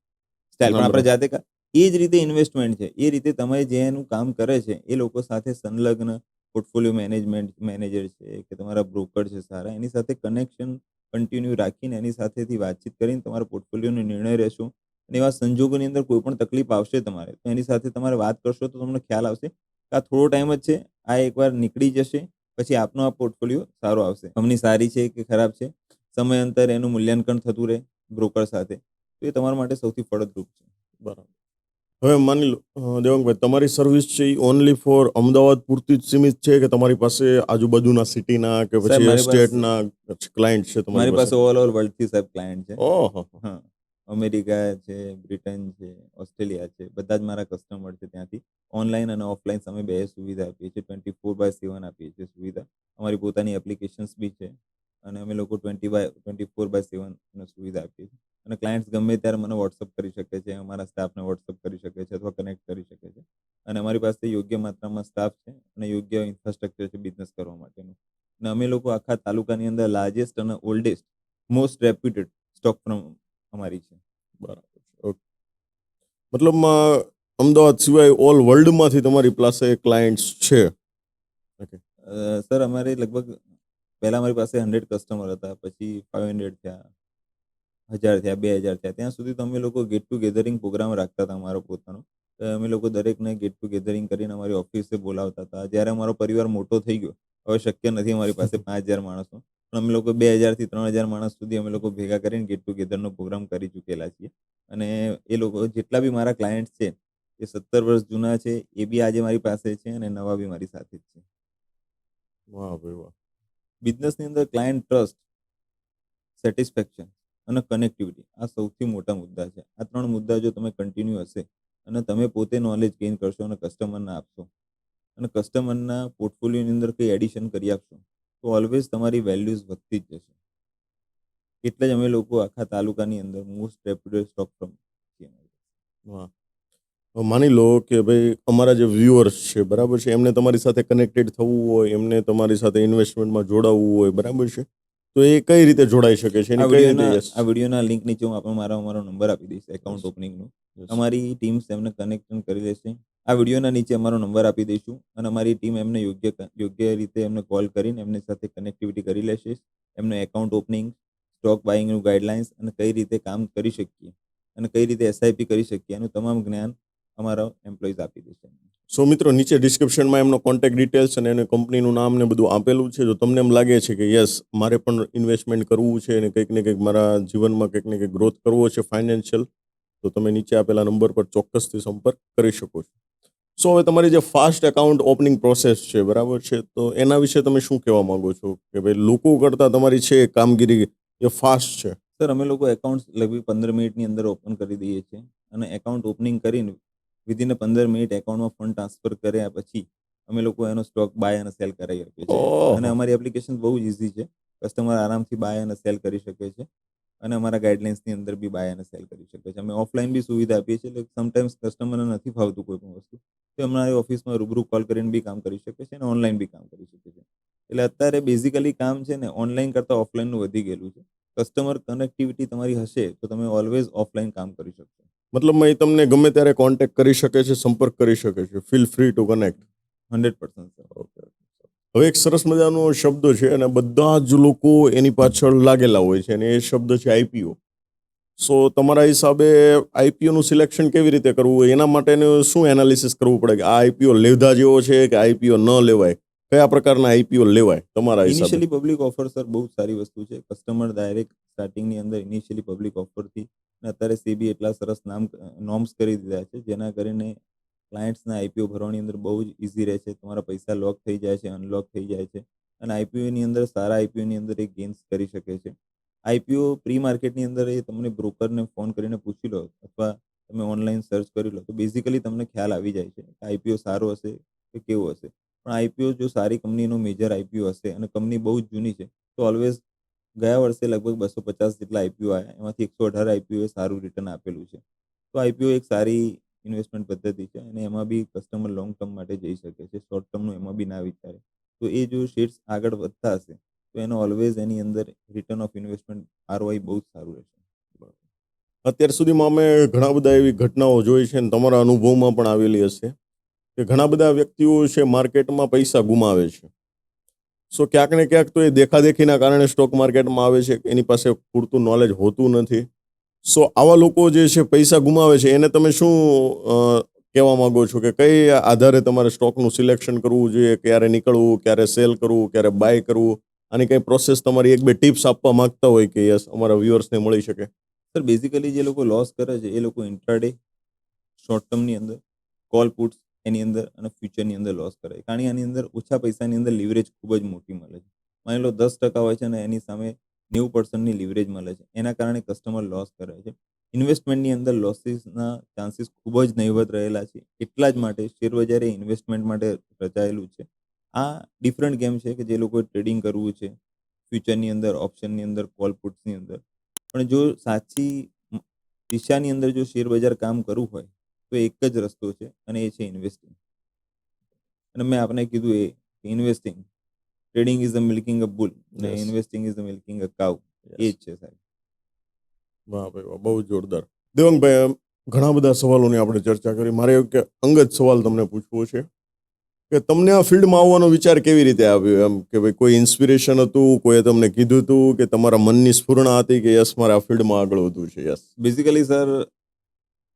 સ્ટાઇલ, પણ આપણે જાતે એ જ રીતે ઇન્વેસ્ટમેન્ટ છે. એ રીતે તમે જેનું કામ કરે છે એ લોકો સાથે સંલગ્ન પોર્ટફોલિયો મેનેજર છે કે તમારા બ્રોકર છે સારા, એની સાથે કનેક્શન કન્ટિન્યુ રાખીને એની સાથેથી વાતચીત કરીને તમારા પોર્ટફોલિયોનો નિર્ણય રહેશો. અને એવા સંજોગોની અંદર કોઈ પણ તકલીફ આવશે તમારે તો એની સાથે તમારે વાત કરશો તો તમને ખ્યાલ આવશે કે આ થોડો ટાઈમ જ છે, આ એકવાર નીકળી જશે, પછી આપનો આ પોર્ટફોલિયો સારો આવશે. કંપની સારી છે કે ખરાબ છે, સમયાંતરે એનું મૂલ્યાંકન થતું રહે બ્રોકર સાથે, તો એ તમારા માટે સૌથી ફળદ્રુપ છે. બરાબર. હવે માની લો દેવાંગભાઈ, તમારી સર્વિસ છે એ ઓનલી ફોર અમદાવાદ પૂરતી જ સીમિત છે કે તમારી પાસે આજુબાજુના સિટીના કે સાહેબ, પછી મારી પાસે- સ્ટેટના ક્લાયન્ટ છે મારી તમારી પાસે પાસે? ઓલ ઓવર વર્લ્ડથી સાહેબ ક્લાયન્ટ છે. ઓહો. હા, અમેરિકા છે, બ્રિટન છે, ઓસ્ટ્રેલિયા છે, બધા જ મારા કસ્ટમર છે ત્યાંથી. ઓનલાઈન અને ઓફલાઈન અમે બે સુવિધા આપીએ છીએ. 24/7 આપીએ છીએ સુવિધા. અમારી પોતાની એપ્લિકેશન્સ બી છે અને અમે લોકો 24/7 સુવિધા આપીએ છીએ. અને ક્લાયન્ટ્સ ગમે ત્યારે મને વોટ્સઅપ કરી શકે છે, અમારા સ્ટાફને વોટ્સઅપ કરી શકે છે અથવા કનેક્ટ કરી શકે છે. અને અમારી પાસે યોગ્ય માત્રામાં સ્ટાફ છે અને યોગ્ય ઇન્ફ્રાસ્ટ્રક્ચર છે બિઝનેસ કરવા માટેનું. અને અમે લોકો આખા તાલુકાની અંદર લાર્જેસ્ટ અને oldest most reputed stock firm અમારી છે. બરાબર છે. ઓકે. મતલબમાં અમદાવાદ સિવાય ઓલ વર્લ્ડમાંથી તમારી પાસે ક્લાયન્ટ્સ છે. ઓકે. સર અમારે લગભગ પહેલાં અમારી પાસે 100 કસ્ટમર હતા, પછી 500 થયા, 1000 થયા, 2000 થયા. ત્યાં સુધી તો અમે લોકો ગેટ ટુ ગેધરિંગ પ્રોગ્રામ રાખતા હતા અમારો પોતાનો. અમે લોકો દરેકને ગેટ ટુ ગેધરિંગ કરીને અમારી ઓફિસે બોલાવતા હતા. જ્યારે અમારો પરિવાર મોટો થઈ ગયો, હવે શક્ય નથી અમારી પાસે 5000 માણસનો, પણ અમે લોકો 2000 થી 3000 માણસ સુધી અમે લોકો ભેગા કરીને ગેટ ટુ ગેધરનો પ્રોગ્રામ કરી ચૂકેલા છીએ. અને એ લોકો જેટલા બી મારા ક્લાયન્ટ છે એ 17 વર્ષ જૂના છે, એ બી આજે મારી પાસે છે અને નવા બી મારી સાથે જ છે. વાહ ભાઈ વાહ. બિઝનેસની અંદર ક્લાયન્ટ ટ્રસ્ટ, સેટિસ્ફેક્શન અને કનેક્ટિવિટી આ સૌથી મોટા મુદ્દા છે. આ 3 મુદ્દા જો તમે કન્ટિન્યુ હશે અને તમે પોતે નોલેજ ગેઇન કરશો અને કસ્ટમરને આપશો અને કસ્ટમરના પોર્ટફોલિયોની અંદર કંઈ એડિશન કરી આપશો, તો ઓલવેઝ તમારી વેલ્યુઝ વધતી જ જશે. એટલે જ અમે લોકો આખા તાલુકાની અંદર મોસ્ટ રેપ્યુટેડ સ્ટોક ફર્મ છીએ. વાહ. માની લો કે ભાઈ અમારા જે વ્યુઅર્સ છે બરાબર છે, એમને તમારી સાથે કનેક્ટેડ થવું હોય, એમને તમારી સાથે ઇન્વેસ્ટમેન્ટમાં જોડાવવું હોય બરાબર છે, તો એ કઈ રીતે જોડાઈ શકે છે, આ એની કઈ રીતે? વિડીયોના યસ. આ વિડીયોના લિંક નીચે હું અમારો નંબર આપી દઈશ એકાઉન્ટ યસ. ઓપનિંગનું. યસ. અમારી ટીમ એમને કનેક્શન કરી લેશે. આ વિડીયોના નીચે અમારો નંબર આપી દઈશું અને અમારી ટીમ એમને યોગ્ય રીતે એમને કોલ કરીને એમની સાથે કનેક્ટિવિટી કરી લેશે. એમને એકાઉન્ટ ઓપનિંગ, સ્ટોક બાઇંગનું ગાઈડલાઇન્સ અને કઈ રીતે કામ કરી શકીએ અને કઈ રીતે એસઆઈપી કરી શકીએ એનું તમામ જ્ઞાન અમારા એમ્પ્લોઈઝ આપી દેશે. સો મિત્રો, નીચે ડિસ્ક્રિપ્શનમાં એમનો કોન્ટેક્ટ ડિટેલ્સ અને એને કંપનીનું નામ ને બધું આપેલું છે. જો તમને એમ લાગે છે કે યસ મારે પણ ઇન્વેસ્ટમેન્ટ કરવું છે અને કંઈક ને કંઈક મારા જીવનમાં કંઈક ને કંઈક ગ્રોથ કરવો છે ફાઇનાન્શિયલ, તો તમે નીચે આપેલા નંબર પર ચોક્કસથી સંપર્ક કરી શકો છો. સો હવે તમારી જે ફાસ્ટ એકાઉન્ટ ઓપનિંગ પ્રોસેસ છે બરાબર છે, તો એના વિશે તમે શું કહેવા માંગો છો કે ભાઈ લોકો કરતાં તમારી છે કામગીરી એ ફાસ્ટ છે? સર, અમે લોકો એકાઉન્ટ લગભગ 15 મિનિટની અંદર ઓપન કરી દઈએ છીએ અને એકાઉન્ટ ઓપનિંગ કરીને વિધિન 15 મિનિટ એકાઉન્ટમાં ફંડ ટ્રાન્સફર કર્યા પછી અમે લોકો એનો સ્ટોક બાય અને સેલ કરાવી આપીએ છીએ. અને ઓહો. અમારી એપ્લિકેશન બહુ જ ઇઝી છે. કસ્ટમર આરામથી બાય અને સેલ કરી શકે છે અને અમારા ગાઈડલાઇન્સની અંદર બી બાય અને સેલ કરી શકે છે. અમે ઓફલાઈન બી સુવિધા આપીએ છીએ. એટલે સમટાઈમ્સ કસ્ટમરને નથી ફાવતું કોઈ પણ વસ્તુ, તો અમારી ઓફિસમાં રૂબરૂ કોલ કરીને બી કામ કરી શકે છે અને ઓનલાઈન બી કામ કરી શકે છે. એટલે અત્યારે બેઝિકલી કામ છે ને ઓનલાઈન કરતાં ઓફલાઈનનું વધી ગયેલું છે. કસ્ટમર કનેક્ટિવિટી તમારી હશે તો તમે ઓલવેઝ ઓફલાઈન કામ કરી શકશો. મતલબમાં એ તમને ગમે ત્યારે કોન્ટેક્ટ કરી શકે છે, સંપર્ક કરી શકે છે. Feel free two connect. 100% sir. Okay. હવે એક સરસ મજાનો શબ્દ છે અને બધા જ લોકો એની પાછળ લાગેલા હોય છે અને એ શબ્દ છે આઈપીઓ. સો તમારા હિસાબે આઈપીઓ નું સિલેક્શન કેવી રીતે કરવું, એના માટેનું શું એનાલિસિસ કરવું પડે કે આ આઈપીઓ લેધા જેવો છે કે આઈપીઓ ન લેવાય, કયા પ્રકારના આઈપીઓ લેવાય તમારા હિસાબે? ઇનિશિયલી પબ્લિક ઓફર સર બહુ જ સારી વસ્તુ છે. કસ્ટમર ડાયરેક્ટ સ્ટાર્ટિંગની અંદર ઇનિશિયલી પબ્લિક ઓફરથી અને અત્યારે સેબી એટલા સરસ નોર્મ્સ કરી દીધા છે જેના કરીને ક્લાયન્ટ્સના આઈપીઓ ભરવાની અંદર બહુ જ ઇઝી રહે છે. તમારા પૈસા લોક થઈ જાય છે, અનલોક થઈ જાય છે અને આઈપીઓની અંદર સારા આઈપીઓની અંદર એ ગેઇન્સ કરી શકે છે. આઈપીઓ પ્રી માર્કેટની અંદર એ તમને બ્રોકરને ફોન કરીને પૂછી લો અથવા તમે ઓનલાઈન સર્ચ કરી લો તો બેઝિકલી તમને ખ્યાલ આવી જાય છે કે આઈપીઓ સારો હશે કે કેવો હશે. પણ આઈપીઓ જો સારી કંપનીનો મેજર આઈપીઓ હશે અને કંપની બહુ જ જૂની છે તો ઓલવેઝ ગયા વર્ષે લગભગ 250 જેટલા આઈપીઓ આવ્યા, એમાંથી 118 આઈપીઓ સારું રિટર્ન આપેલું છે. તો આઈપીઓ એક સારી ઇન્વેસ્ટમેન્ટ પદ્ધતિ છે અને એમાં બી કસ્ટમર લોંગ ટર્મ માટે જઈ શકે છે. શોર્ટ ટર્મનું એમાં બી ના વિચારે. તો એ જો શેર્સ આગળ વધતા હશે તો એનો ઓલવેઝ એની અંદર રિટર્ન ઓફ ઇન્વેસ્ટમેન્ટ આરઓઆઈ બહુ જ સારું રહેશે. અત્યાર સુધીમાં અમે ઘણા બધા એવી ઘટનાઓ જોઈ છે અને તમારા અનુભવમાં પણ આવેલી હશે કે ઘણા બધા વ્યક્તિઓ છે માર્કેટમાં પૈસા ગુમાવે છે. સો ક્યાંક ને ક્યાંક તો એ દેખાદેખીના કારણે સ્ટોક માર્કેટમાં આવે છે, એની પાસે પૂરતું નોલેજ હોતું નથી. સો આવા લોકો જે છે પૈસા ગુમાવે છે એને તમે શું કહેવા માંગો છો કે કઈ આધારે તમારે સ્ટોકનું સિલેક્શન કરવું જોઈએ, ક્યારે નીકળવું, ક્યારે સેલ કરવું, ક્યારે બાય કરવું, આની કઈ પ્રોસેસ તમારી એક બે ટિપ્સ આપવા માંગતા હોય કે યસ અમારા વ્યુઅર્સને મળી શકે? સર, બેઝિકલી જે લોકો લોસ કરે છે એ લોકો ઇન્ટ્રાડે, શોર્ટ ટર્મની અંદર, કોલ પુટ્સ એની અંદર અને ફ્યુચરની અંદર લોસ કરે. કારણ કે આની અંદર ઓછા પૈસાની અંદર લિવરેજ ખૂબ જ મોટી મળે છે. માની લો 10% હોય છે અને એની સામે 90%ની લિવરેજ મળે છે. એના કારણે કસ્ટમર લોસ કરે છે. ઇન્વેસ્ટમેન્ટની અંદર લોસીસના ચાન્સીસ ખૂબ જ નહિવત રહેલા છે. એટલા જ માટે શેરબજાર એ ઇન્વેસ્ટમેન્ટ માટે રચાયેલું છે. આ ડિફરન્ટ ગેમ છે કે જે લોકોએ ટ્રેડિંગ કરવું છે ફ્યુચરની અંદર, ઓપ્શનની અંદર, કોલ પુટ્સની અંદર. પણ જો સાચી દિશાની અંદર જો શેરબજાર કામ કરવું હોય તો એક જ રસ્તો છે અને એ છે ઇન્વેસ્ટિંગ. અને મેં આપને કીધું એ investing, trading is the milking a bull અને Yes. Investing is the milking a cow. એ જ છે સાહેબ. વાહ ભાઈ વાહ, બહુ જોરદાર. દેવાંગભાઈ, ઘણા બધા સવાલોની આપણે ચર્ચા કરી. મારે એક અંગત સવાલ તમને પૂછવો છે કે તમને આ ફિલ્ડમાં આવવાનો વિચાર કેવી રીતે આવ્યો? એમ કે ભાઈ કોઈ ઇન્સ્પિરેશન હતું, કોઈએ તમને કીધું હતું કે તમારા મનની સ્ફૂર્ણા હતી કે યસ મારે આ ફિલ્ડમાં આગળ વધવું છે? યસ, બેઝિકલી સર,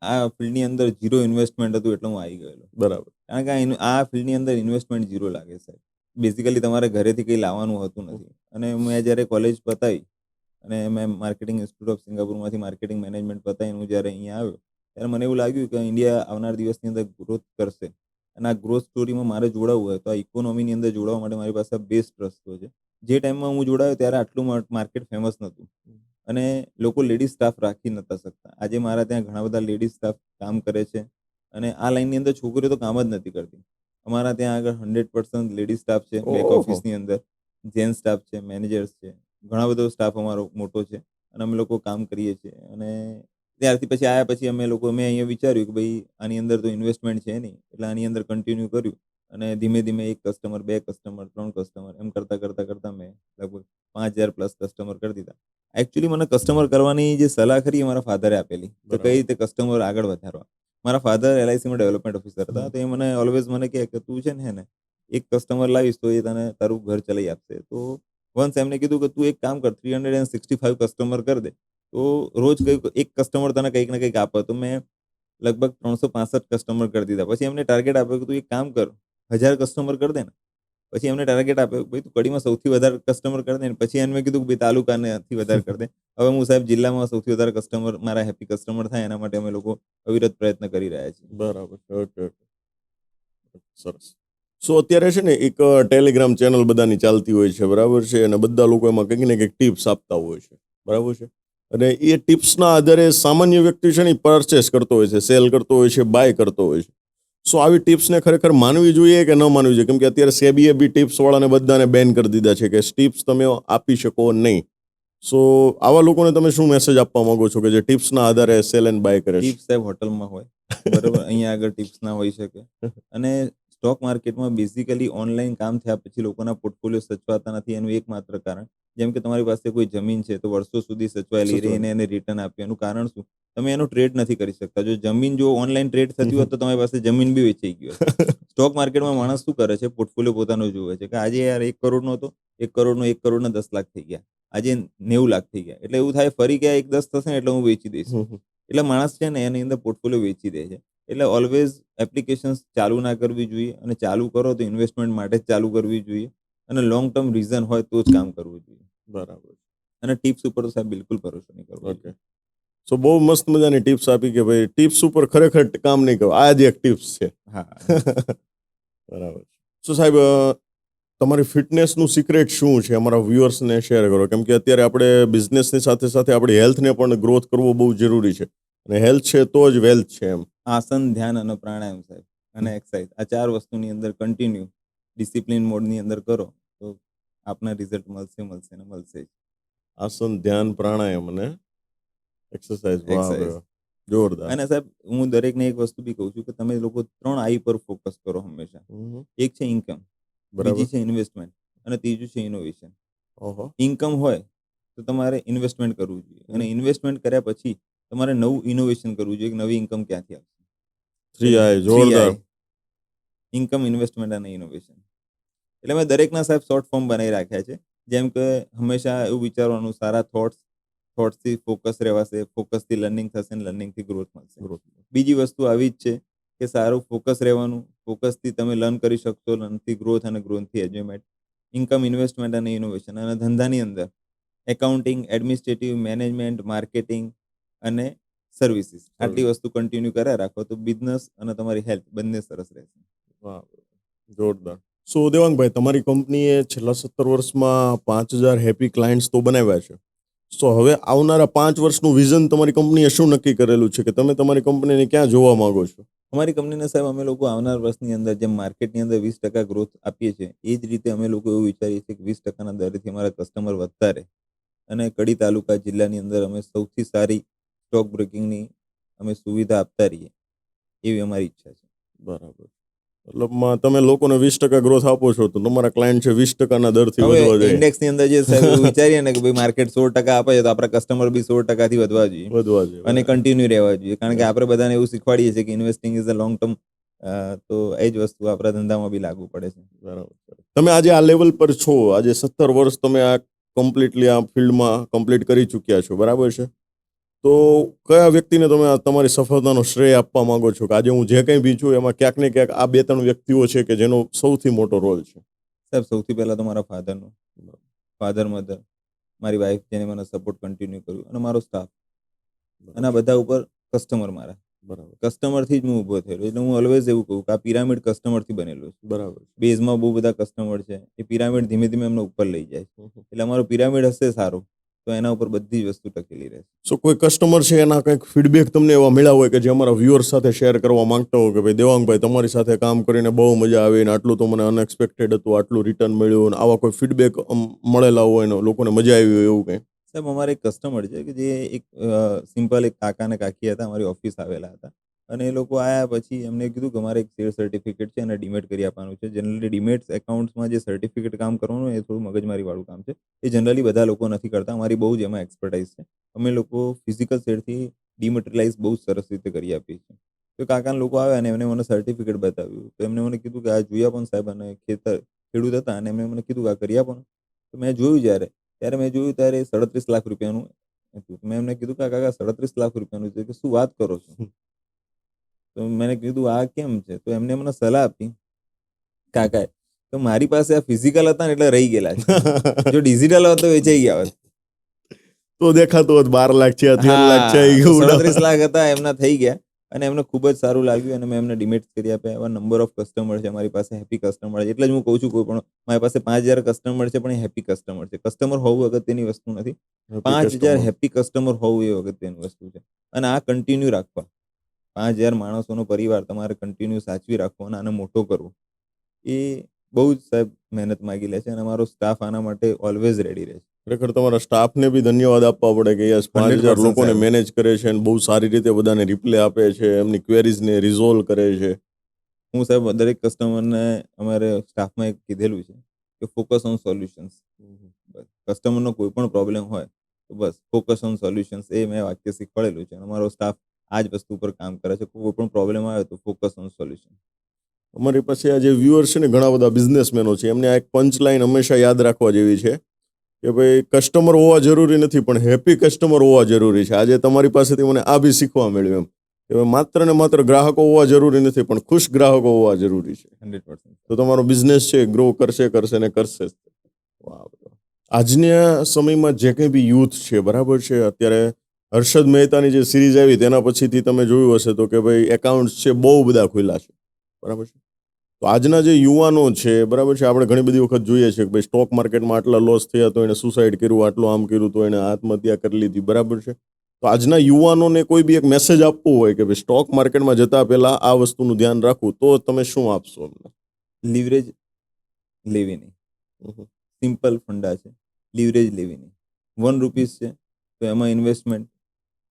આ ફિલ્ડની અંદર ઝીરો ઇન્વેસ્ટમેન્ટ હતું એટલે હું આવી ગયેલો. બરાબર. કારણ કે આ ફિલ્ડની અંદર ઇન્વેસ્ટમેન્ટ ઝીરો લાગે સાહેબ. બેઝિકલી તમારે ઘરેથી કંઈ લાવવાનું હોતું નથી. અને મેં જ્યારે કોલેજ પતાવી અને મેં માર્કેટિંગ ઇન્સ્ટિટ્યૂટ ઓફ સિંગાપુરમાંથી માર્કેટિંગ મેનેજમેન્ટ પતાવીને હું જ્યારે અહીંયા આવ્યો, ત્યારે મને એવું લાગ્યું કે ઇન્ડિયા આવનાર દિવસની અંદર ગ્રોથ કરશે અને આ ગ્રોથ સ્ટોરીમાં મારે જોડાવવું હોય તો આ ઇકોનોમીની અંદર જોડાવા માટે મારી પાસે બેસ્ટ રસ્તો છે. જે ટાઈમમાં હું જોડાયો ત્યારે આટલું માર્કેટ ફેમસ નહોતું અને લોકો લેડીઝ સ્ટાફ રાખી નહોતા શકતા. આજે મારા ત્યાં ઘણા બધા લેડીઝ સ્ટાફ કામ કરે છે અને આ લાઇનની અંદર છોકરીઓ તો કામ જ નથી કરતી. અમારા ત્યાં આગળ 100% લેડીઝ સ્ટાફ છે. બેક ઓહો. ઓફિસની અંદર જેન્ટ્સ સ્ટાફ છે, મેનેજર્સ છે, ઘણા બધો સ્ટાફ અમારો મોટો છે અને અમે લોકો કામ કરીએ છીએ. અને ત્યારથી પછી આવ્યા પછી મેં અહીંયા વિચાર્યું કે ભાઈ આની અંદર તો ઇન્વેસ્ટમેન્ટ છે નહીં, એટલે આની અંદર કન્ટિન્યુ કર્યું અને ધીમે ધીમે 1 કસ્ટમર, 2 કસ્ટમર, 3 કસ્ટમર એમ કરતાં મેં લગભગ 5,000 પ્લસ કસ્ટમર કરી દીધા. એકચ્યુઅલી મને કસ્ટમર કરવાની જે સલાહ ખરી એ મારા ફાધરે આપેલી કે બરાબર. કઈ રીતે કસ્ટમર આગળ વધારવા. મારા ફાધર એલઆઈસીમાં ડેવલપમેન્ટ ઓફિસર હતા, તો એ મને ઓલવેઝ મને કહે કે તું છે ને હે ને એક કસ્ટમર લાવીશ તો એ તને તારું ઘર ચલાવી આપશે. તો વન્સ એમને કીધું કે તું એક કામ કર, 365 કસ્ટમર કર દે, તો રોજ એક કસ્ટમર તને કંઈક ને કંઈક આપે. તો મેં લગભગ 365 કસ્ટમર કરી દીધા. પછી એમને ટાર્ગેટ આપ્યો કે તું એક કામ કર, 1000 કસ્ટમર કરી દે ને. પછી એમને ટાર્ગેટ આપ્યો ભાઈ તું કડીમાં સૌથી વધારે કસ્ટમર કરી દે ને. પછી એમને કીધું કે ભાઈ તાલુકાનેથી વધારે કરી દે. હવે હું સાહેબ જિલ્લામાં સૌથી વધારે કસ્ટમર, મારા હેપી કસ્ટમર થાય એના માટે અમે લોકો અવિરત પ્રયત્ન કરી રહ્યા છીએ. બરાબર. ઓકે ઓકે, સરસ. સો અત્યારે છે ને એક ટેલિગ્રામ ચેનલ બધાની ચાલતી હોય છે, બરાબર છે, અને બધા લોકો એમાં કંઈક ને કંઈક ટિપ્સ આપતા હોય છે, બરાબર છે. અને એ ટિપ્સના આધારે સામાન્ય વ્યક્તિ છે ને પરચેસ કરતો હોય છે, સેલ કરતો હોય છે, બાય કરતો હોય છે. સો આવી ટિપ્સને ખરેખર માનવી જોઈએ કે ન માનવી જોઈએ? કેમ કે અત્યારે સેબીએ બી ટિપ્સ વાળાને બધાને બેન કરી દીધા છે કે ટિપ્સ તમે આપી શકો નહીં. સો આવા લોકોને તમે શું મેસેજ આપવા માંગો છો કે જે ટિપ્સના આધારે સેલ એન્ડ બાય કરે છે? ટિપ્સ સાહેબ હોટલમાં હોય, બરાબર, અહીંયા આગળ ટિપ્સ ના હોઈ શકે. અને સ્ટોક માર્કેટમાં બેઝિકલી ઓનલાઈન કામ થયા પછી લોકોના પોર્ટફોલિયો સચવાતા નથી. એનું એકમાત્ર કારણ, જેમ કે તમારી પાસે કોઈ જમીન છે તો વર્ષો સુધી સચવાયેલી રહી અને એને રિટર્ન આપ્યું. એનું કારણ શું? તમે એનો ટ્રેડ નથી કરી શકતા. જો ઓનલાઈન ટ્રેડ થતી હોત તો તમારી પાસે જમીન બી વેચાઈ ગઈ હોત. સ્ટોક માર્કેટમાં માણસ શું કરે છે? પોર્ટફોલિયો પોતાનો જુએ છે કે આજે યાર 1 કરોડનો હતો, 1 કરોડનો 1 કરોડના 10 લાખ થઈ ગયા, આજે 90 લાખ થઈ ગયા. એટલે એવું થાય ફરી ક્યાં 1-10 થશે ને એટલે હું વેચી દઈશ. એટલે માણસ છે ને એની અંદર પોર્ટફોલિયો વેચી દે છે. એટલે ઓલવેઝ એપ્લિકેશન્સ ચાલુ ના કરવી જોઈએ, અને ચાલુ કરો તો ઇન્વેસ્ટમેન્ટ માટે જ ચાલુ કરવી જોઈએ અને લોંગ ટર્મ રીઝન હોય તો જ કામ કરવું જોઈએ. બરાબર. અને ટિપ્સ ઉપર તો સાહેબ બિલકુલ ભરોસો નહીં કરવો ઓકે. જોઈએ. સો બહુ મસ્ત મજાની ટિપ્સ આપી કે ભાઈ ટિપ્સ ઉપર ખરેખર કામ નહીં કરો. આ જ એક ટિપ્સ છે. હા. બરાબર. સો સાહેબ, તમારી ફિટનેસનું સિક્રેટ શું છે? અમારા વ્યુઅર્સને શેર કરો. કેમ કે અત્યારે આપણે બિઝનેસની સાથે સાથે આપણી હેલ્થને પણ ગ્રોથ કરવો બહુ જરૂરી છે, અને હેલ્થ છે તો જ વેલ્થ છે એમ. આસન, ધ્યાન અને પ્રાણાયામ સાહેબ અને એક્સરસાઇઝ, આ 4 વસ્તુની અંદર કન્ટિન્યુ ડિસિપ્લિન મોડની અંદર કરો તો આપને રિઝલ્ટ મળશે ને મળશે જ. આસન, ધ્યાન, પ્રાણાયામ અને એક્સરસાઇઝ. વાહ એક્સરસાઇઝ. ભાઈ, જોરદાર. અને સાહેબ હું દરેકને એક વસ્તુ બી કહું છું કે તમે લોકો 3 આઈ પર ફોકસ કરો હંમેશા. એક છે ઇન્કમ, બરાબર. બીજી છે ઇન્વેસ્ટમેન્ટ અને ત્રીજું છે ઇનોવેશન. ઓહો. ઇન્કમ હોય તો તમારે ઇન્વેસ્ટમેન્ટ કરવું જોઈએ અને ઇન્વેસ્ટમેન્ટ કર્યા પછી તમારે નવું ઇનોવેશન કરવું જોઈએ કે નવી ઇન્કમ ક્યાંથી આવશે. 3 આઈ, 3 જોરદાર. આઈ, ઇન્કમ, ઇન્વેસ્ટમેન્ટ અને ઇનોવેશન. એટલે મેં દરેકના સાહેબ શોર્ટ ફોર્મ બનાવી રાખ્યા છે. જેમ કે હંમેશા એવું વિચારવાનું, સારા થોટ્સથી ફોકસ રહેવાશે, ફોકસથી લર્નિંગ થશે ને લર્નિંગથી ગ્રોથ મળશે. બીજી વસ્તુ આવી જ છે કે સારું ફોકસ રહેવાનું, ફોકસથી તમે લર્ન કરી શકશો, લર્નથી ગ્રોથ અને ગ્રોથથી એન્જોયમેન્ટ. ઇન્કમ, ઇન્વેસ્ટમેન્ટ અને ઇનોવેશન. અને ધંધાની અંદર એકાઉન્ટિંગ, એડમિનિસ્ટ્રેટિવ, મેનેજમેન્ટ, માર્કેટિંગ અને સર્વિસીસ, આટલી વસ્તુ કન્ટિન્યુ કર્યા રાખો તો બિઝનેસ અને તમારી હેલ્થ બંને સરસ રહેશે. વાહ, જોરદાર. સો દેવાંગભાઈ, તમારી કંપનીએ છેલ્લા 17 વર્ષમાં 5,000 હેપી ક્લાયન્ટ્સ તો બનાવ્યા છે. સો હવે આવનારા 5 વર્ષનું વિઝન તમારી કંપનીએ શું નક્કી કરેલું છે કે તમે તમારી કંપનીને ક્યાં જોવા માંગો છો? અમારી કંપનીને સાહેબ અમે લોકો આવનાર વર્ષની અંદર જેમ માર્કેટની અંદર 20% ગ્રોથ આપીએ છીએ, એ જ રીતે અમે લોકો એવું વિચારીએ છીએ કે 20%ના દરેથી અમારા કસ્ટમર વધતા રહે અને કડી તાલુકા જિલ્લાની અંદર અમે સૌથી સારી સ્ટોક બ્રોકિંગની અમે સુવિધા આપતા રહીએ. એવી અમારી ઈચ્છા છે. બરાબર. મતલબમાં તમે લોકોને 20% ગ્રોથ આપો છો તો તમારા ક્લાયન્ટ છે 20% દરથી હવે વધવા જોઈએ. ઇન્ડેક્સની અંદર જે સાહેબ એવું વિચારીએ ને કે ભાઈ માર્કેટ 16% આપે છે તો આપણા કસ્ટમર બી 16% વધવા જોઈએ વધવા જોઈએ. અને બરાબર. કન્ટિન્યુ રહેવા જોઈએ. કારણ કે આપણે બધાને એવું શીખવાડીએ છીએ કે investing is a long term, તો એ જ વસ્તુ આપણા ધંધામાં બી લાગુ પડે છે. બરાબર. તમે આજે આ લેવલ પર છો, આજે 17 વર્ષ તમે આ કમ્પ્લીટલી આ ફિલ્ડમાં કમ્પ્લીટ કરી ચૂક્યા છો, બરાબર છે? તો કયા વ્યક્તિને તમે આ તમારી સફળતાનો શ્રેય આપવા માંગો છો કે આજે હું જે કંઈ બી છું એમાં ક્યાંક ને ક્યાંક આ 2-3 વ્યક્તિઓ છે કે જેનો સૌથી મોટો રોલ છે? સાહેબ સૌથી પહેલા તો મારા ફાધર મધર, મારી વાઈફ જેને મને સપોર્ટ કન્ટિન્યુ કર્યું અને મારો સ્ટાફ અને આ બધા ઉપર કસ્ટમર મારા. બરાબર. કસ્ટમરથી જ હું ઊભો થયેલો. એટલે હું ઓલવેઝ એવું કહું કે આ પિરામિડ કસ્ટમરથી બનેલું છે. બરાબર. બેઝમાં બહુ બધા કસ્ટમર છે, એ પિરામિડ ધીમે ધીમે એમને ઉપર લઈ જાય છે. એટલે અમારો પિરામિડ હશે સારો તો એના ઉપર બધી જ વસ્તુ ટકેલી રહેશે. સો કોઈ કસ્ટમર છે એના કંઈક ફીડબેક તમને એવા મળ્યા હોય કે જે અમારા વ્યુઅર્સ સાથે શેર કરવા માંગતા હોય કે ભાઈ દેવાંગભાઈ તમારી સાથે કામ કરીને બહુ મજા આવી ને આટલું તો મને અનએક્સપેક્ટેડ હતું, આટલું રિટર્ન મળ્યું ને આવા કોઈ ફીડબેક મળેલા હોય ને લોકોને મજા આવી હોય એવું કંઈ? સાહેબ અમારે એક કસ્ટમર છે કે જે એક સિમ્પલ એક કાકા અને કાકી હતા, અમારી ઓફિસ આવેલા હતા અને એ લોકો આવ્યા પછી એમને કીધું કે અમારે એક શેર સર્ટિફિકેટ છે અને ડીમેટ કરી આપવાનું છે. જનરલી ડીમેટ એકાઉન્ટ્સમાં જે સર્ટિફિકેટ કામ કરવાનું એ થોડું મગજમારી વાળું કામ છે. એ જનરલી બધા લોકો નથી કરતા. અમારી બહુ જ એમાં એક્સપર્ટાઇઝ છે. અમે લોકો ફિઝિકલ શેરથી ડીમટરીલાઇઝ બહુ સરસ રીતે કરી આપીએ છીએ. તો કાકાના લોકો આવ્યા અને એમને મને સર્ટિફિકેટ બતાવ્યું. તો એમને મને કીધું કે આ જોઈ આપો ને સાહેબ, અને ખેડૂત હતા અને એમને મને કીધું કે આ કરી આપો ને. તો મેં જોયું ત્યારે મેં જોયું ત્યારે 37 લાખ રૂપિયાનું હતું. મેં એમને કીધું કે કાકા 37 લાખ રૂપિયાનું છે કે શું વાત કરો છો? તો મેં કીધું આ કેમ છે? તો એમને મને સલાહ આપી કાકાએ તો મારી પાસે આ ફિઝિકલ હતા ને એટલે રહી ગયેલા છે. જો ડિજિટલ હોત તો વેચાઈ ગયા હોત. તો દેખાતું હોત 12 લાખ છે, 13 લાખ છે, હા, એવું 37 લાખ હતા એમના થઈ ગયા અને એમને ખૂબ જ સારું લાગ્યું અને મેં એમને ડિમેટ કરી આપ્યા. એવા નંબર ઓફ કસ્ટમર છે મારી પાસે, હેપી કસ્ટમર છે. એટલે જ હું કહું છું કોઈ પણ મારી પાસે 5000 કસ્ટમર છે પણ એ હેપી કસ્ટમર છે. કસ્ટમર હોવું અગત્યની વસ્તુ નથી, 5000 હેપી કસ્ટમર હોવું એ અગત્યની વસ્તુ છે. અને આ કન્ટિન્યુ રાખવા, 5000 માણસોનો પરિવાર તમારે કન્ટિન્યુ સાચવી રાખવો અને આને મોટો કરવો એ બહુ જ સાહેબ મહેનત માગી લે છે અને અમારો સ્ટાફ આના માટે ઓલવેઝ રેડી રહે છે. ખરેખર તમારા સ્ટાફને બી ધન્યવાદ આપવા પડે કે યસ 5000 100% લોકોને સાહેબ. મેનેજ કરે છે અને બહુ સારી રીતે બધાને રિપ્લે આપે છે, એમની ક્વેરીઝને રિઝોલ્વ કરે છે. હું સાહેબ દરેક કસ્ટમરને અમારે સ્ટાફમાં એક કીધેલું છે કે ફોકસ ઓન સોલ્યુશન્સ. કસ્ટમરનો કોઈ પણ પ્રોબ્લેમ હોય તો બસ ફોકસ ઓન સોલ્યુશન્સ, એ મેં વાક્ય શીખવાડેલું છે અને અમારો સ્ટાફ આ જ વસ્તુ પર કામ કરે છે. કોઈ પણ પ્રોબ્લેમ આવે તો ફોકસ ઓન સોલ્યુશન. અમારી પાસે આ જે વ્યુઅર છે ને ઘણા બધા બિઝનેસમેનો છે, એમને આ એક પંચલાઈન હંમેશા યાદ રાખવા જેવી છે કે ભાઈ કસ્ટમર હોવા જરૂરી નથી પણ હેપી કસ્ટમર હોવા જરૂરી છે. આજે તમારી પાસેથી મને આ બી શીખવા મળ્યું એમ કે ભાઈ માત્ર ને માત્ર ગ્રાહકો હોવા જરૂરી નથી પણ ખુશ ગ્રાહકો હોવા જરૂરી છે. 100%. તો તમારો બિઝનેસ છે ગ્રો કરશે ને કરશે જ. વાહ. આજના સમયમાં જે કંઈ બી યુથ છે, બરાબર છે, અત્યારે હર્ષદ મહેતાની જે સિરીઝ આવી તેના પછીથી તમે જોયું હશે તો કે ભાઈ એકાઉન્ટ્સ છે બહુ બધા ખુલ્લા છે, બરાબર છે. તો આજના જે યુવાનો છે, બરાબર છે, આપણે ઘણી બધી વખત જોઈએ છીએ કે ભાઈ સ્ટોક માર્કેટમાં આટલા લોસ થયા તો એને સુસાઇડ કર્યું, આટલું આમ કર્યું તો એને આત્મહત્યા કરી લીધી, બરાબર છે. તો આજના યુવાનોને કોઈ બી એક મેસેજ આપવો હોય કે ભાઈ સ્ટોક માર્કેટમાં જતા પહેલા આ વસ્તુનું ધ્યાન રાખવું, તો તમે શું આપશો અમને? લીવરેજ લેવી નહીં. સિમ્પલ ફંડા છે, લીવરેજ લેવી નહીં. 1 રૂપીસ છે તો એમાં ઇન્વેસ્ટમેન્ટ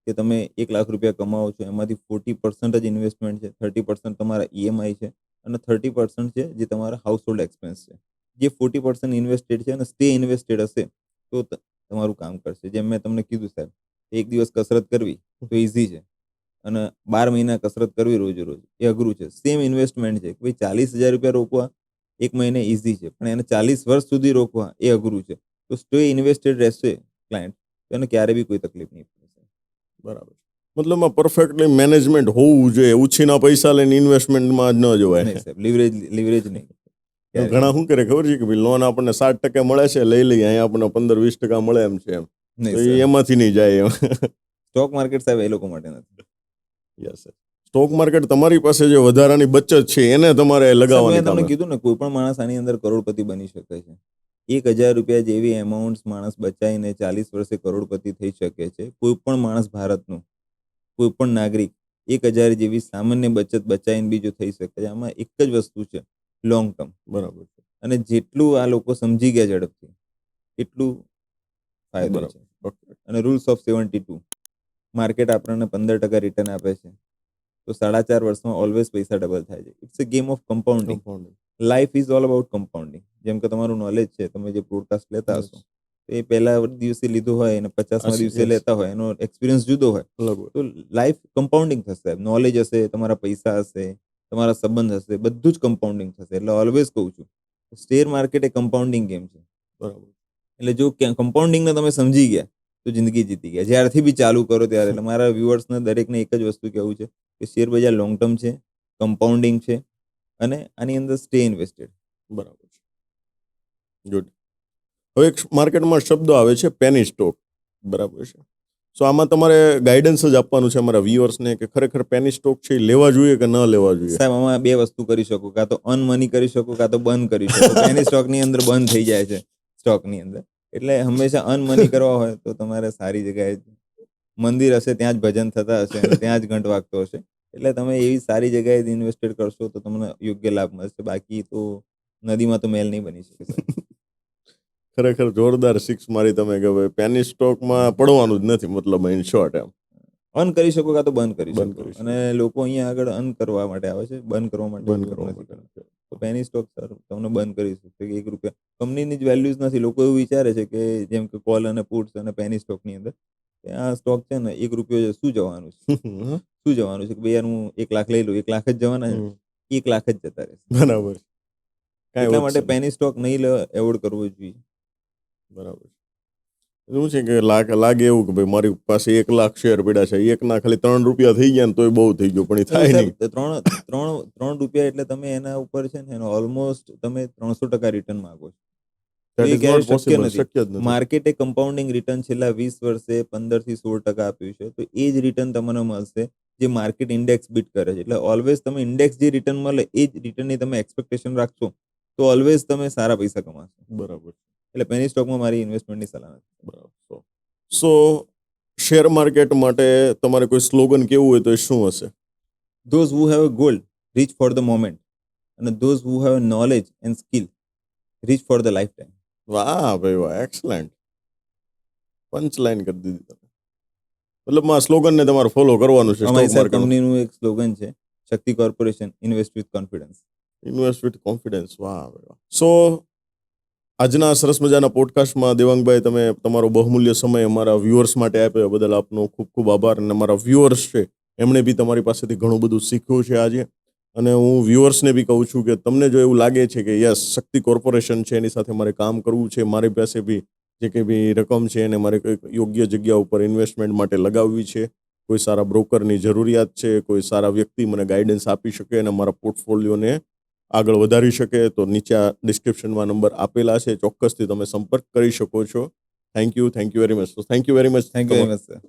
કે તમે 1 લાખ રૂપિયા કમાવો છો એમાંથી 40% જ ઇન્વેસ્ટમેન્ટ છે, 30% તમારા ઈએમઆઈ છે અને 30% છે જે તમારા હાઉસહોલ્ડ એક્સપેન્સ છે. જે 40% ઇન્વેસ્ટેડ છે અને સ્ટે ઇન્વેસ્ટેડ હશે તો તમારું કામ કરશે. જેમ મેં તમને કીધું સાહેબ, એક દિવસ કસરત કરવી તો ઇઝી છે અને 12 મહિના કસરત કરવી રોજ એ અઘરું છે. સેમ ઇન્વેસ્ટમેન્ટ છે કે ભાઈ 40,000 રૂપિયા રોકવા એક મહિને ઇઝી છે પણ એને 40 વર્ષ સુધી રોકવા એ અઘરું છે. તો સ્ટે ઇન્વેસ્ટેડ રહેશે ક્લાયન્ટ તો એને ક્યારે બી કોઈ તકલીફ નહીં પડશે. બરાબર. મતલબમાં પરફેક્ટલી મેનેજમેન્ટ હોવું જોઈએ, ઉછીના પૈસા લઈને ઇન્વેસ્ટમેન્ટમાં જ ન જવાય. નહીં સાહેબ, લીવરેજ નહીં. ઘણા શું કરે ખબર છે કે ભાઈ લોન આપણને 7% મળે છે, લઈ લઈએ, અહીંયા આપણને 15-20% મળે એમ છે એમ, નહીં તો સર, એમાંથી નહીં જાય એમ. સ્ટોક માર્કેટ સાહેબ એ લોકો માટે નથી. યસ. સ્ટોક માર્કેટ તમારી પાસે જે વધારાની બચત છે એને તમારે સાહેબ લગાવવાની મેં કામ. તમને કીધું ને, કોઈ પણ માણસ આની અંદર કરોડપતિ બની શકે છે. 1,000 રૂપિયા જેવી એમાઉન્ટ માણસ બચાવીને 40 વર્ષે કરોડપતિ થઈ શકે છે. કોઈ પણ માણસ ભારતનું, કોઈ પણ નાગરિક 1,000 જેવી સામાન્ય બચત બચાવીને બી જો થઈ શકે છે. આમાં એક જ વસ્તુ છે, લોંગ ટર્મ. બરાબર. અને જેટલું આ લોકો સમજી ગયા ઝડપથી એટલું ફાયદો છે. બરાબર. અને રૂલ્સ ઓફ 72, માર્કેટ આપણને 15% રિટર્ન આપે છે. તો 4.5 વર્ષમાં ઓલવેઝ પૈસા ડબલ થાય છે. It's a game of compounding. Compounding. Life is all about compounding. જેમ કે તમારું નોલેજ છે, તમે જે પોડકાસ્ટ લેતા Yes. હશો, એ પહેલા દિવસે લીધું હોય અને 50મા દિવસે Yes. લેતા હોય, એનો એક્સપિરિયન્સ જુદો હોય. અલગ હોય. તો લાઈફ કમ્પાઉન્ડિંગ થશે. નોલેજ હશે, તમારા પૈસા હશે, તમારા સંબંધ હશે, બધું જ કમ્પાઉન્ડિંગ થશે. એટલે ઓલવેઝ કહું છું, શેર માર્કેટ એ કમ્પાઉન્ડિંગ ગેમ છે. બરાબર. એટલે જો કમ્પાઉન્ડિંગને તમે સમજી ગયા તો જિંદગી જીતી ગયા. જ્યારથી બી ચાલુ કરો ત્યારે. એટલે મારા વ્યુઅર્સને દરેકને એક જ વસ્તુ કહેવું છે કે શેર બજાર લોંગ ટર્મ છે, કમ્પાઉન્ડિંગ છે અને આની અંદર સ્ટે ઇન્વેસ્ટેડ. બરાબર છે. ગુડ. હવે એક માર્કેટમાં શબ્દ આવે છે પેની સ્ટોક. બરાબર છે. સો આમાં તમારે ગાઈડન્સ જ આપવાનું છે અમારા વ્યુઅર્સને કે ખરેખર પેની સ્ટોક છે એ લેવા જોઈએ કે ન લેવા જોઈએ. સાહેબ, આમાં બે વસ્તુ કરી શકો, કાં તો અનમની કરી શકો, કાં તો બંધ કરી શકો. પેની સ્ટોકની અંદર બંધ થઈ જાય છે સ્ટોકની અંદર. એટલે હંમેશા અનમની કરવા હોય તો તમારે સારી જગ્યાએ મંદિર હશે, ત્યાં જ ભજન થતા હશે અને ત્યાં જ ઘંટ વાગતો હશે. એટલે તમે એવી સારી જગ્યાએ ઇન્વેસ્ટેડ કરશો તો તમને યોગ્ય લાભ મળશે. બાકી તો નદીમાં તો મેલ નહીં બની શકે સાહેબ. ખરેખર જોરદાર સિક્સ મારી તમે કે ભાઈ પેની સ્ટોકમાં પડવાનું જ નથી, મતલબ ઇન શોર્ટ એમ. અન કરી શકો કાં તો બંધ કરી બંધ શકો. કરી શકો. અને લોકો અહીંયા આગળ અન કરવા માટે આવે છે, બંધ કરવા માટે બંધ કરવા નથી કરતા. માટે. તો પેની સ્ટોક સર તમને બંધ કરી શકશે કે ₹1 કંપનીની જ વેલ્યુઝ નથી. લોકો એવું વિચારે છે કે જેમ કે કોલ અને પુટ્સ અને પેની સ્ટોકની અંદર કે આ સ્ટોક છે ને ₹1 છે, શું જવાનું છે, શું જવાનું છે કે ભાઈ યાર હું 1 લાખ લઈ લઉં, 1 લાખ જ જવાના છે, 1 લાખ જ જતા રહેશે. બરાબર. કાંઈ એટલા માટે વધશે નહીં. પેની સ્ટોક નહીં લેવા, એવોર્ડ કરવો જોઈએ. બરાબર. શું છે કે લાગે એવું કે ભાઈ મારી પાસે 1 લાખ શેર પડ્યા છે, 1 ના ખાલી ₹3 થઈ ગયા ને તોય બહુ થઈ ગયું, પણ એ થાય નહીં. ₹3 એટલે તમે એના ઉપર છે ને એનો ઓલમોસ્ટ તમે 300% રિટર્ન માંગો છો. That એ is ક્યારેય not possible. શક્ય શક્ય જ નથી. માર્કેટે કમ્પાઉન્ડિંગ રિટર્ન છેલ્લા 20 વર્ષે 15% થી 16% આપ્યું છે. તો એ જ રિટર્ન તમને મળશે જે માર્કેટ ઇન્ડેક્સ બીટ કરે છે. એટલે ઓલવેઝ તમે ઇન્ડેક્સ જે રિટર્ન મળે એ જ રિટર્નની તમે એક્સપેક્ટેશન રાખશો તો ઓલવેઝ તમે સારા પૈસા કમાશો. બરાબર. એટલે પેની સ્ટોકમાં મારી ઇન્વેસ્ટમેન્ટની સલાહ નથી. બરાબર. સો શેર માર્કેટ માટે તમારે કોઈ સ્લોગન કેવું હોય તો એ શું હશે? Those who have a goal reach for the moment, and those who have knowledge and skill reach for the lifetime. વાહ ભાઈ વાહ, એક્સલન્ટ. પંચ લાઈન કરી દીધી તમે. મતલબ આ સ્લોગનને તમારે ફોલો કરવાનું છે અમારી સ્ટોક સાહેબ માર્કેટ. કંપનીનું એક સ્લોગન છે, Shakti corporation invest with confidence. Invest with confidence. વાહ ભાઈ વાહ. સો આજના સરસ મજાના પોડકાસ્ટમાં દેવાંગભાઈ તમે તમારો બહુમૂલ્ય સમય અમારા વ્યુઅર્સ માટે આપ્યો બદલ આપનો ખૂબ ખૂબ આભાર. અને અમારા વ્યુઅર્સ છે એમણે બી તમારી પાસેથી ઘણું બધું શીખ્યું છે આજે. અને હું વ્યુઅર્સને બી કહું છું કે તમને જો એવું લાગે છે કે યસ શક્તિ કોર્પોરેશન છે એની સાથે મારે કામ કરવું છે, મારી પાસે બી જે કંઈ બી રકમ છે એને મારે કંઈક યોગ્ય જગ્યા ઉપર ઇન્વેસ્ટમેન્ટ માટે લગાવવી છે, કોઈ સારા બ્રોકરની જરૂરિયાત છે, કોઈ સારા વ્યક્તિ મને ગાઈડન્સ આપી શકે અને મારા પોર્ટફોલિયોને આગળ વધારી શકે, તો નીચે ડિસ્ક્રિપ્શનમાં નંબર આપેલા છે, ચોક્કસથી તમે સંપર્ક કરી શકો છો. Thank you very much. Thank you very much. Thank you very much sir.